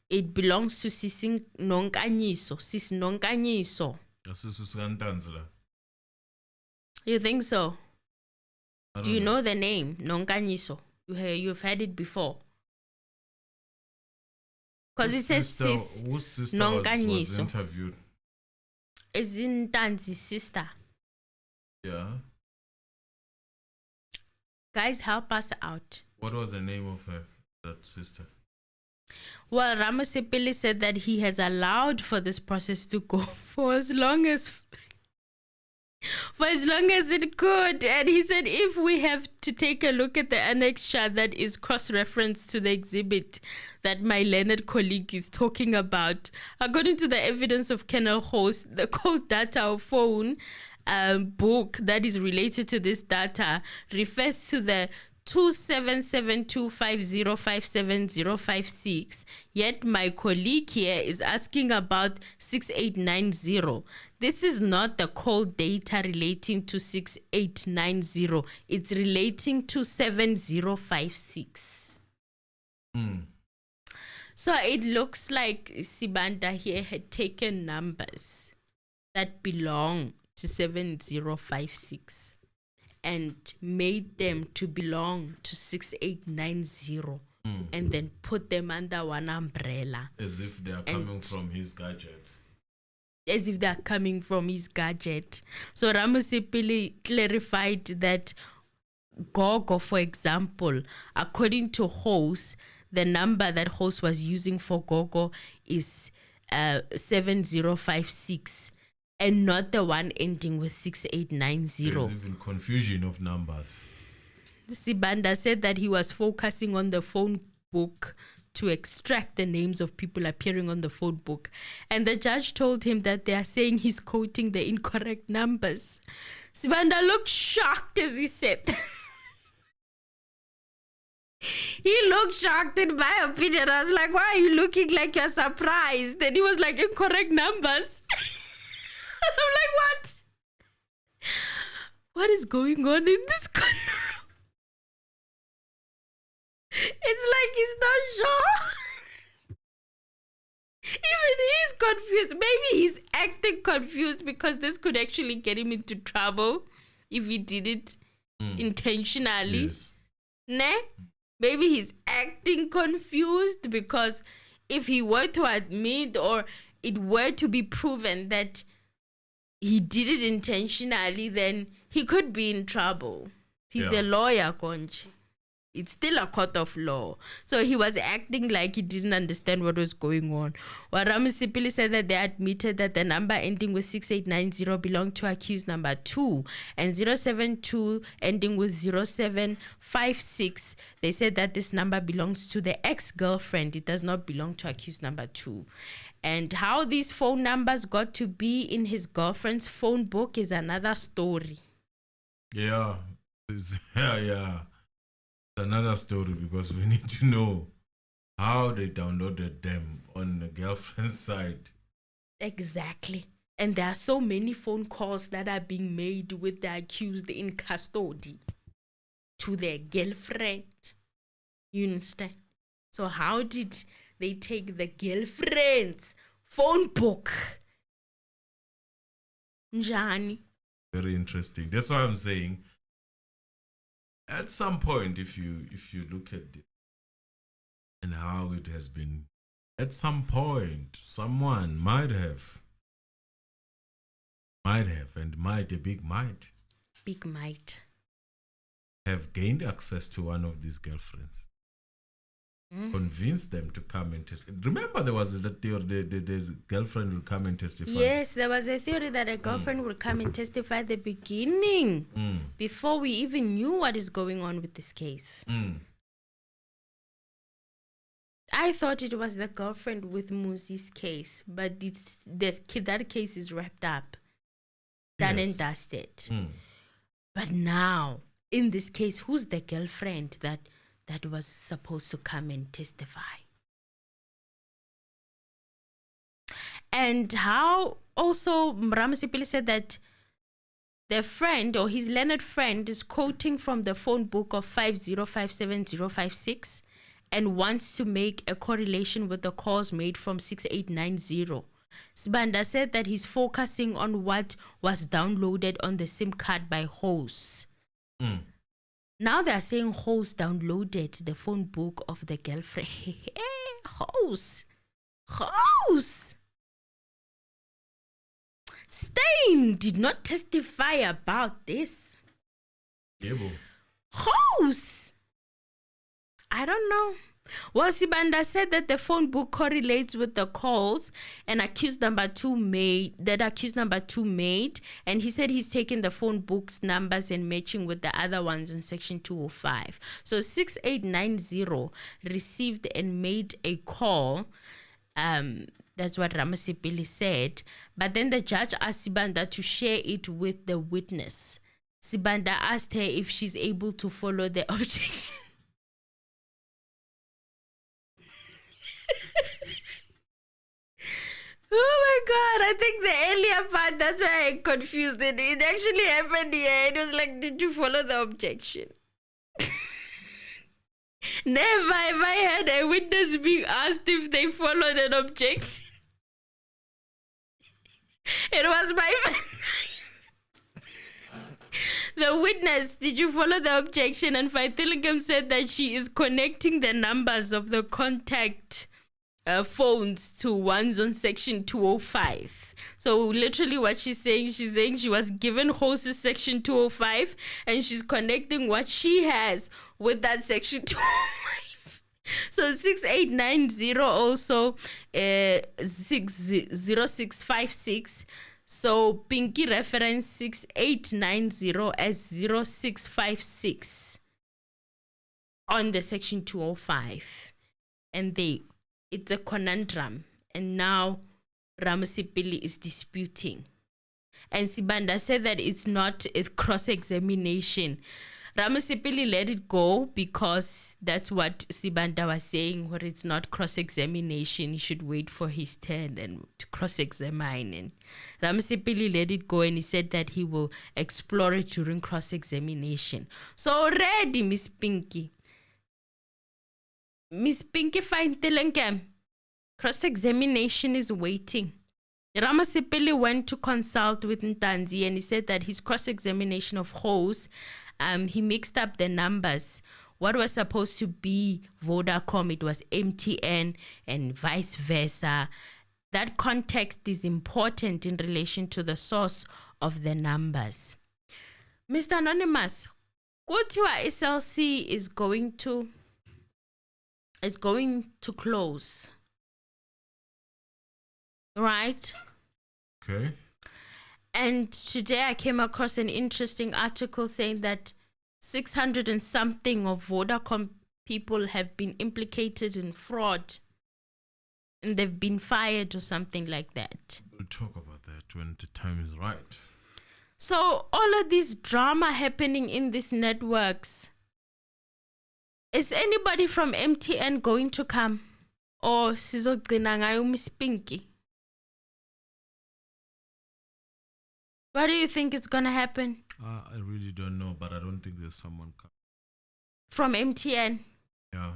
it belongs to Sis Nonkanyiso. You think so? Do you know the name Nonkanyiso? You've heard it before. Because it says Sis was interviewed. Is Ntanzi's sister. Yeah. Guys, help us out. What was the name of that sister? Well, Ramosepele said that he has allowed for this process to go for as long as for as long as it could. And he said, if we have to take a look at the annexure that is cross-referenced to the exhibit that my learned colleague is talking about, according to the evidence of kernel host, the code data of phone book that is related to this data refers to the 27725057056, yet my colleague here is asking about 6890. This is not the call data relating to 6890. It's relating to 7056. So it looks like Sibanda here had taken numbers that belong to 7056 and made them to belong to 6890 and then put them under one umbrella. As if they are coming from his gadget. As if they are coming from his gadget. So Ramosepele clarified that Gogo, for example, according to host, the number that host was using for Gogo is 7056. And not the one ending with 6890. There's even confusion of numbers. Sibanda said that he was focusing on the phone book to extract the names of people appearing on the phone book. And the judge told him that they are saying he's quoting the incorrect numbers. Sibanda looked shocked as he said. He looked shocked in my opinion. I was like, why are you looking like you're surprised? And he was like, incorrect numbers. I'm like, what? What is going on in this country? It's like he's not sure. Even he's confused. Maybe he's acting confused because this could actually get him into trouble if he did it intentionally. Yes. Nah? Maybe he's acting confused because if he were to admit or it were to be proven that he did it intentionally, then he could be in trouble. He's a lawyer, Konchi. It's still a court of law. So he was acting like he didn't understand what was going on. Well, Ramosepele said that they admitted that the number ending with 6890 belonged to accused number 2 and 072 ending with 0756. They said that this number belongs to the ex-girlfriend. It does not belong to accused number 2. And how these phone numbers got to be in his girlfriend's phone book is another story. Yeah. It's another story because we need to know how they downloaded them on the girlfriend's side. Exactly. And there are so many phone calls that are being made with the accused in custody to their girlfriend. You understand? So how did they take the girlfriend's phone book? Njani? Very interesting. That's why I'm saying at some point, if you look at this and how it has been, at some point someone might have have gained access to one of these girlfriends. Convince them to come and testify. Remember, there was the theory the girlfriend will come and testify. Yes, there was a theory that a girlfriend will come and testify at the beginning, before we even knew what is going on with this case. I thought it was the girlfriend with Muzi's case, but that case is wrapped up, done and dusted. But now, in this case, who's the girlfriend that was supposed to come and testify? And how also Ramosepele said that the friend or his learned friend is quoting from the phone book of 5057056 and wants to make a correlation with the calls made from 6890. Sibanda said that he's focusing on what was downloaded on the SIM card by hosts. Now they're saying host downloaded the phone book of the girlfriend. Host. Stein did not testify about this. Yeah, Host. I don't know. Well, Sibanda said that the phone book correlates with the calls and accused number two made, and he said he's taken the phone book's numbers and matching with the other ones in section 205. So 6890 received and made a call. That's what Ramosepele said. But then the judge asked Sibanda to share it with the witness. Sibanda asked her if she's able to follow the objection. Oh my God, I think the earlier part, that's why I confused it. It actually happened here. It was like, did you follow the objection? Never have I had a witness being asked if they followed an objection. It was my the witness, did you follow the objection? And Vythilingam said that she is connecting the numbers of the contact phones to ones on section 205. So literally what she's saying she was given host's section 205 and she's connecting what she has with that section 205. So 6890 also 0656. So Pinky reference 6890 as 0656 on the section 205. And it's a conundrum. And now Ramosepele is disputing. And Sibanda said that it's not a cross-examination. Ramosepele let it go because that's what Sibanda was saying, where it's not cross-examination. He should wait for his turn and to cross-examine. And Ramosepele let it go and he said that he will explore it during cross-examination. So already, Miss Pinky Vythilingam, cross-examination is waiting. Ramosepele went to consult with Ntanzi and he said that his cross-examination of hosts, he mixed up the numbers. What was supposed to be Vodacom, it was MTN and vice versa. That context is important in relation to the source of the numbers. Mr. Anonymous, kuthiwa SLC is going to close. Right? Okay. And today I came across an interesting article saying that 600 and something of Vodacom people have been implicated in fraud and they've been fired or something like that. We'll talk about that when the time is right. So all of this drama happening in these networks, is anybody from MTN going to come? Or sizogcina ngayo Miss Pinky? What do you think is going to happen? I really don't know, but I don't think there's someone coming. From MTN? Yeah.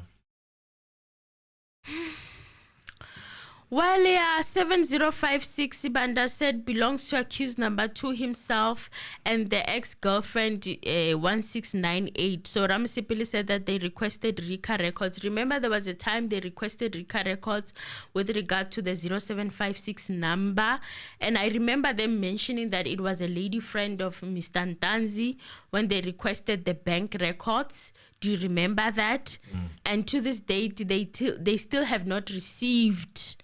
Well, yeah, 7056 Sibanda said belongs to accused number 2 himself and the ex-girlfriend 1698. So Ramosepele said that they requested RICA records. Remember, there was a time they requested RICA records with regard to the 0756 number. And I remember them mentioning that it was a lady friend of Mr. Ntanzi when they requested the bank records. Do you remember that? And to this date, they still have not received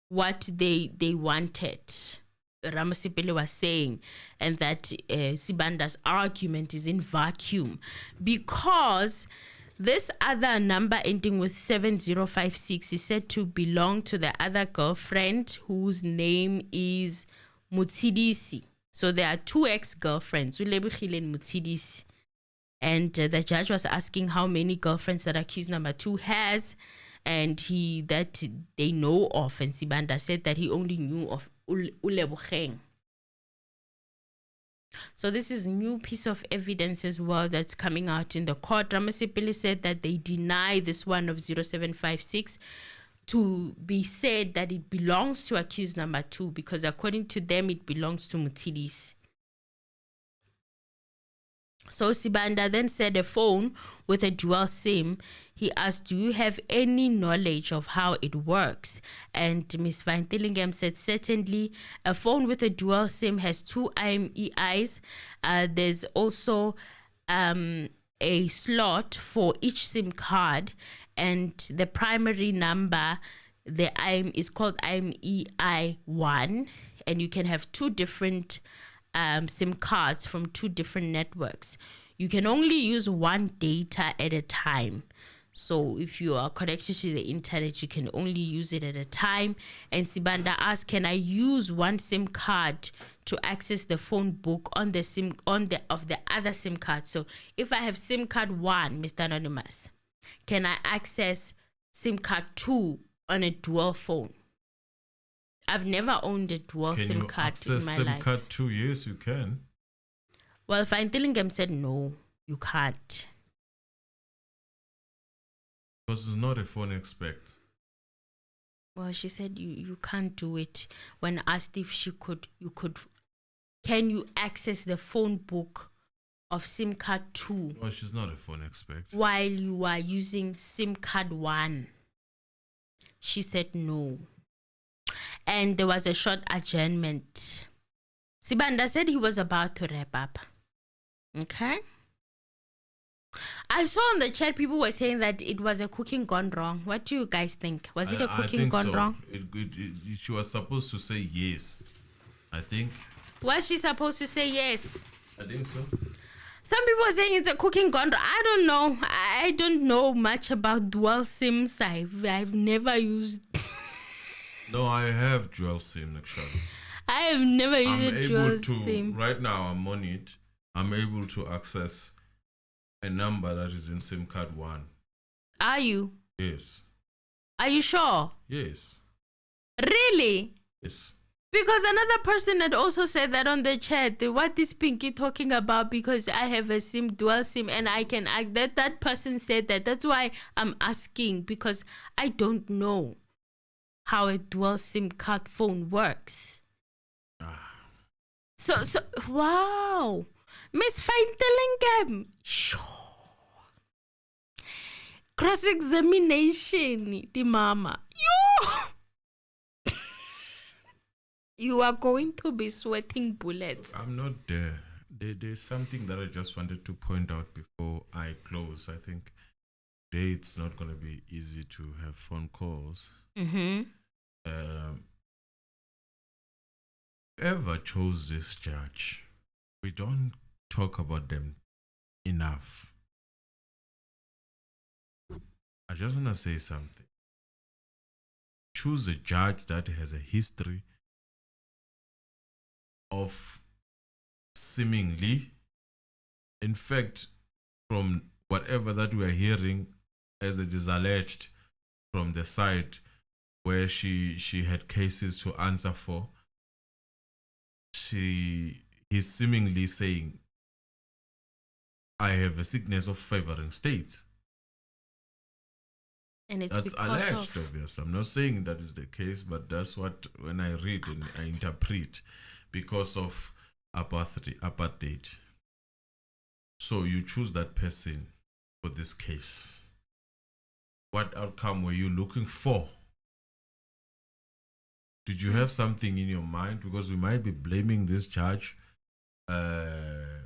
what they wanted. Ramosepele was saying, and that Sibanda's argument is in vacuum because this other number ending with 7056 is said to belong to the other girlfriend whose name is Mutsidisi. So there are 2 ex-girlfriends, Ulebugile and Mutsidisi. And the judge was asking how many girlfriends that accused number 2 has, and that they know of. And Sibanda said that he only knew of Ulebugile. So this is a new piece of evidence as well that's coming out in the court. Ramosepele said that they deny this one of 0756 to be said that it belongs to accused number 2 because according to them it belongs to Mutsidisi. So Sibanda then said a phone with a dual SIM. He asked, do you have any knowledge of how it works? And Ms. Vythilingam said, certainly, a phone with a dual SIM has 2 IMEIs. There's also a slot for each SIM card. and the primary number, the IM is called IMEI1, and you can have two different SIM cards from two different networks. You can only use one data at a time. So if you are connected to the internet, you can only use it at a time. And Sibanda asked, can I use one SIM card to access the phone book on the of the other SIM card? So if I have SIM card 1, Mr. Anonymous, can I access SIM card 2 on a dual phone? I've never owned a dual SIM card in my life. SIM card 2? Yes, you can. Well, Vythilingam said no, you can't. Because it's not a phone expect. Well, she said you can't do it. When asked if you could, can you access the phone book of SIM card 2? Well, she's not a phone expect. While you are using SIM card 1. She said no. And there was a short adjournment. Sibanda said he was about to wrap up. Okay? I saw on the chat people were saying that it was a cooking gone wrong. What do you guys think? Was it a cooking gone wrong? She was supposed to say yes. I think. Was she supposed to say yes? I think so. Some people are saying it's a cooking gone wrong. I don't know. I don't know much about dual SIMs. I've never used. No, I have dual SIM actually. I have never used a dual SIM. Right now, I'm on it. I'm able to access a number that is in SIM card 1. Are you? Yes. Are you sure? Yes. Really? Yes. Because another person had also said that on the chat. What is Pinky talking about? Because I have a SIM, dual SIM, and I can act. That person said that. That's why I'm asking, because I don't know how a dual SIM card phone works. So wow. Miss Vythilingam. Sure. Cross-examination, the mama. Yo! You are going to be sweating bullets. I'm not there. There's something that I just wanted to point out before I close. I think today it's not going to be easy to have phone calls. Mm-hmm. Whoever chose this judge, we don't talk about them enough. I just want to say something. Choose a judge that has a history of seemingly, in fact, from whatever that we are hearing, as it is alleged from the side where she had cases to answer for, he's seemingly saying, I have a sickness of favoring states. And it's that's alleged, obviously. I'm not saying that is the case, but that's what, when I read and I interpret, because of apartheid. So you choose that person for this case. What outcome were you looking for? Did you have something in your mind? Because we might be blaming this judge, who,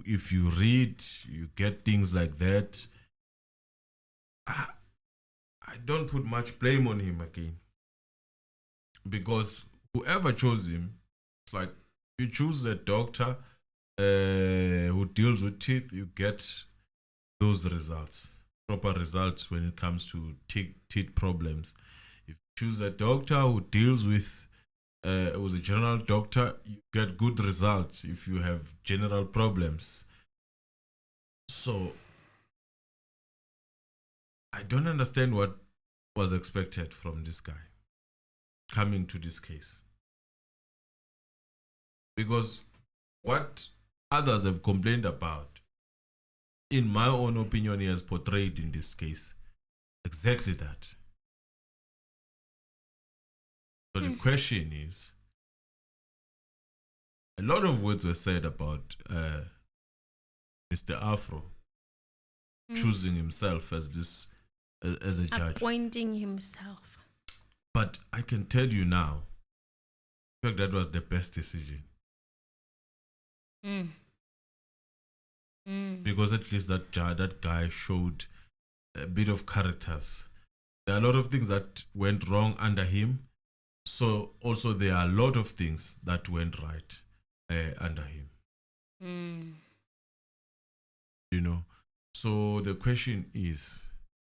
if you read, you get things like that. I don't put much blame on him again, because whoever chose him, it's like you choose a doctor who deals with teeth, you get those results, proper results when it comes to teeth problems. If you choose a doctor who deals with was a general doctor, you get good results if you have general problems. So I don't understand what was expected from this guy coming to this case. Because what others have complained about, in my own opinion, he has portrayed in this case exactly that. So the question is, a lot of words were said about Mr. Afro choosing himself as a judge, appointing himself. But I can tell you now, in fact, that was the best decision. Because at least that guy showed a bit of characters. There are a lot of things that went wrong under him. So also there are a lot of things that went right under him. You know, so the question is,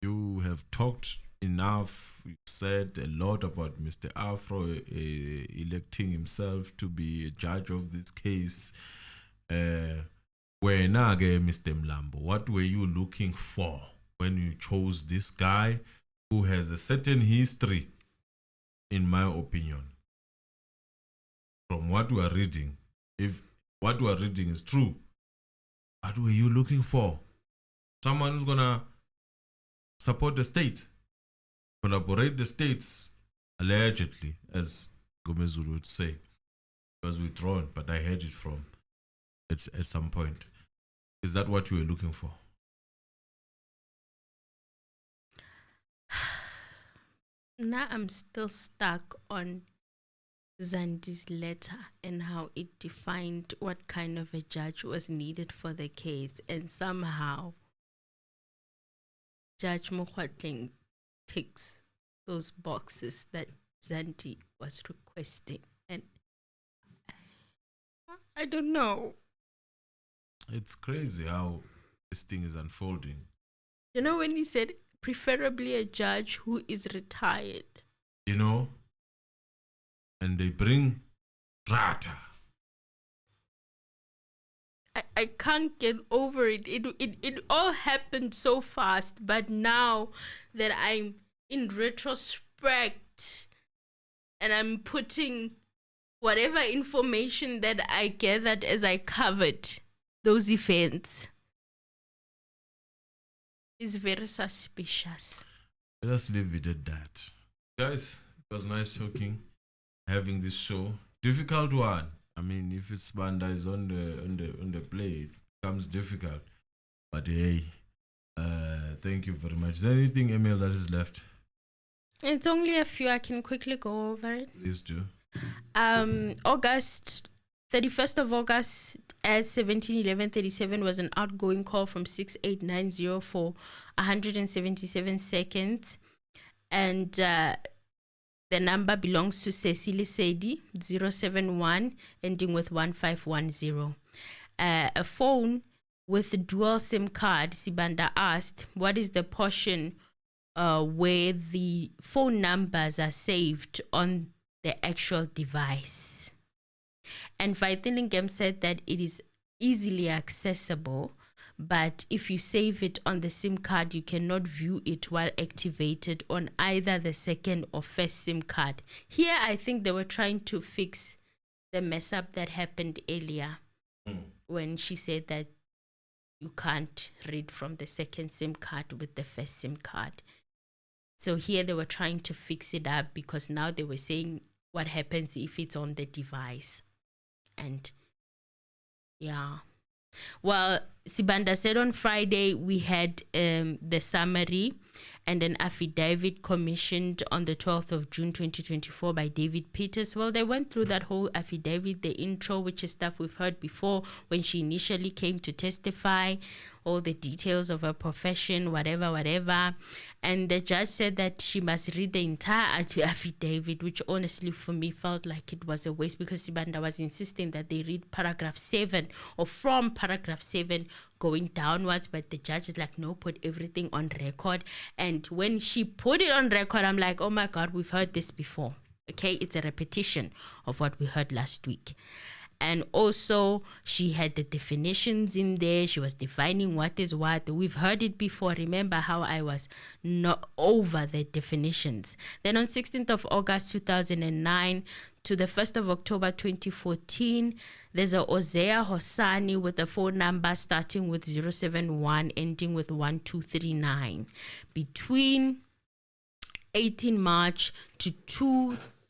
you have talked enough, you said a lot about Mr. Afro electing himself to be a judge of this case. Mr. Mlambo, what were you looking for when you chose this guy who has a certain history, in my opinion? From what we are reading, if what we are reading is true, what were you looking for? Someone who's gonna support the state, collaborate the states, allegedly, as Gomezulu would say. It was withdrawn, but I heard it from at some point. Is that what you were looking for? Now I'm still stuck on Zandi's letter and how it defined what kind of a judge was needed for the case, and somehow Judge Mokwatling ticks those boxes that Zandi was requesting, and I don't know. It's crazy how this thing is unfolding. You know, when he said preferably a judge who is retired, you know, and they bring Rata. I can't get over it. It all happened so fast, but now that I'm in retrospect and I'm putting whatever information that I gathered as I covered those events, is very suspicious. Let us leave it at that. Guys, it was nice talking, having this show. Difficult one. I mean, if it's Sibanda is on the play, it becomes difficult. But hey, thank you very much. Is there anything, Emil, that is left? It's only a few. I can quickly go over it. Please do. August 31st of August at 17:11:37 was an outgoing call from 6890 for 177 seconds, and the number belongs to Cecily Sedi, 071 ending with 1510. A phone with a dual SIM card. Sibanda asked, "What is the portion where the phone numbers are saved on the actual device?" And Vythilingam said that it is easily accessible, but if you save it on the SIM card, you cannot view it while activated on either the second or first SIM card. Here, I think they were trying to fix the mess up that happened earlier when she said that you can't read from the second SIM card with the first SIM card. So here they were trying to fix it up, because now they were saying what happens if it's on the device. And yeah, well, Sibanda said on Friday we had the summary and an affidavit commissioned on the 12th of June 2024 by David Peters. Well, they went through that whole affidavit, the intro, which is stuff we've heard before when she initially came to testify, all the details of her profession, whatever. And the judge said that she must read the entire affidavit, which honestly for me felt like it was a waste, because Sibanda was insisting that they read paragraph 7 or from paragraph 7 going downwards, but the judge is like, no, put everything on record. And when she put it on record, I'm like, oh my God, we've heard this before. Okay, it's a repetition of what we heard last week. And also, she had the definitions in there. She was defining what is what. We've heard it before. Remember how I was not over the definitions. Then on 16th of August 2009 to the 1st of October 2014, there's a Ozea Hosani with a phone number starting with 071 ending with 1239. Between 18 March to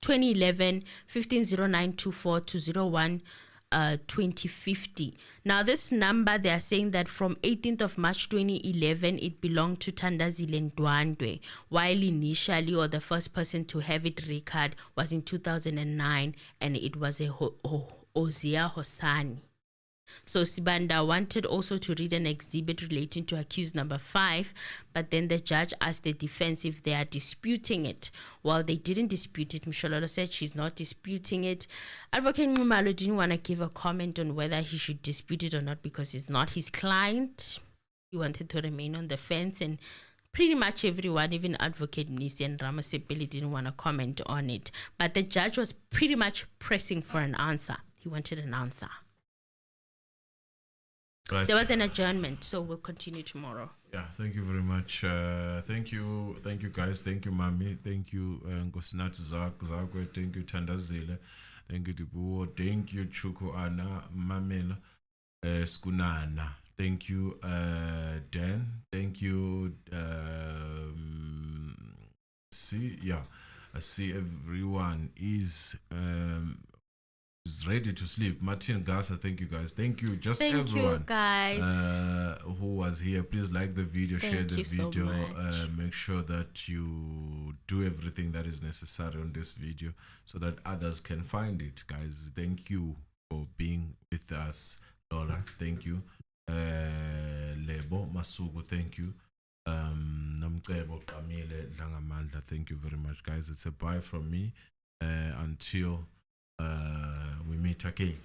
2011, 150924 to 01 2050. Now this number, they are saying that from 18th of March 2011 it belonged to Thandazile Ndwandwe, while initially, or the first person to have it record was in 2009, and it was a Ozea Hosani. So Sibanda wanted also to read an exhibit relating to accused number 5, but then the judge asked the defense if they are disputing it. While they didn't dispute it, Mshololo said she's not disputing it. Advocate Ngumalo didn't want to give a comment on whether he should dispute it or not because it's not his client. He wanted to remain on the fence, and pretty much everyone, even Advocate Nisi and Ramosepele, didn't want to comment on it. But the judge was pretty much pressing for an answer. He wanted an answer. Guys, there was an adjournment, so we'll continue tomorrow. Yeah, thank you very much. Thank you guys. Thank you, Mami. Thank you, Ngosinathi Zakwe. Thank you, Tandazile. Thank you, Dibuo. Thank you, Chuku Ana Mamela Skunana. Thank you, Dan. Thank you. I see everyone is ready to sleep. Martin Gasa, thank you guys. Thank you, everyone. You guys who was here. Please like the video, share the video. So make sure that you do everything that is necessary on this video so that others can find it, guys. Thank you for being with us. Lola, thank you. Lebo Masugu, thank you. Namcebo Kamile Langamandla, thank you very much, guys. It's a bye from me until we meet again.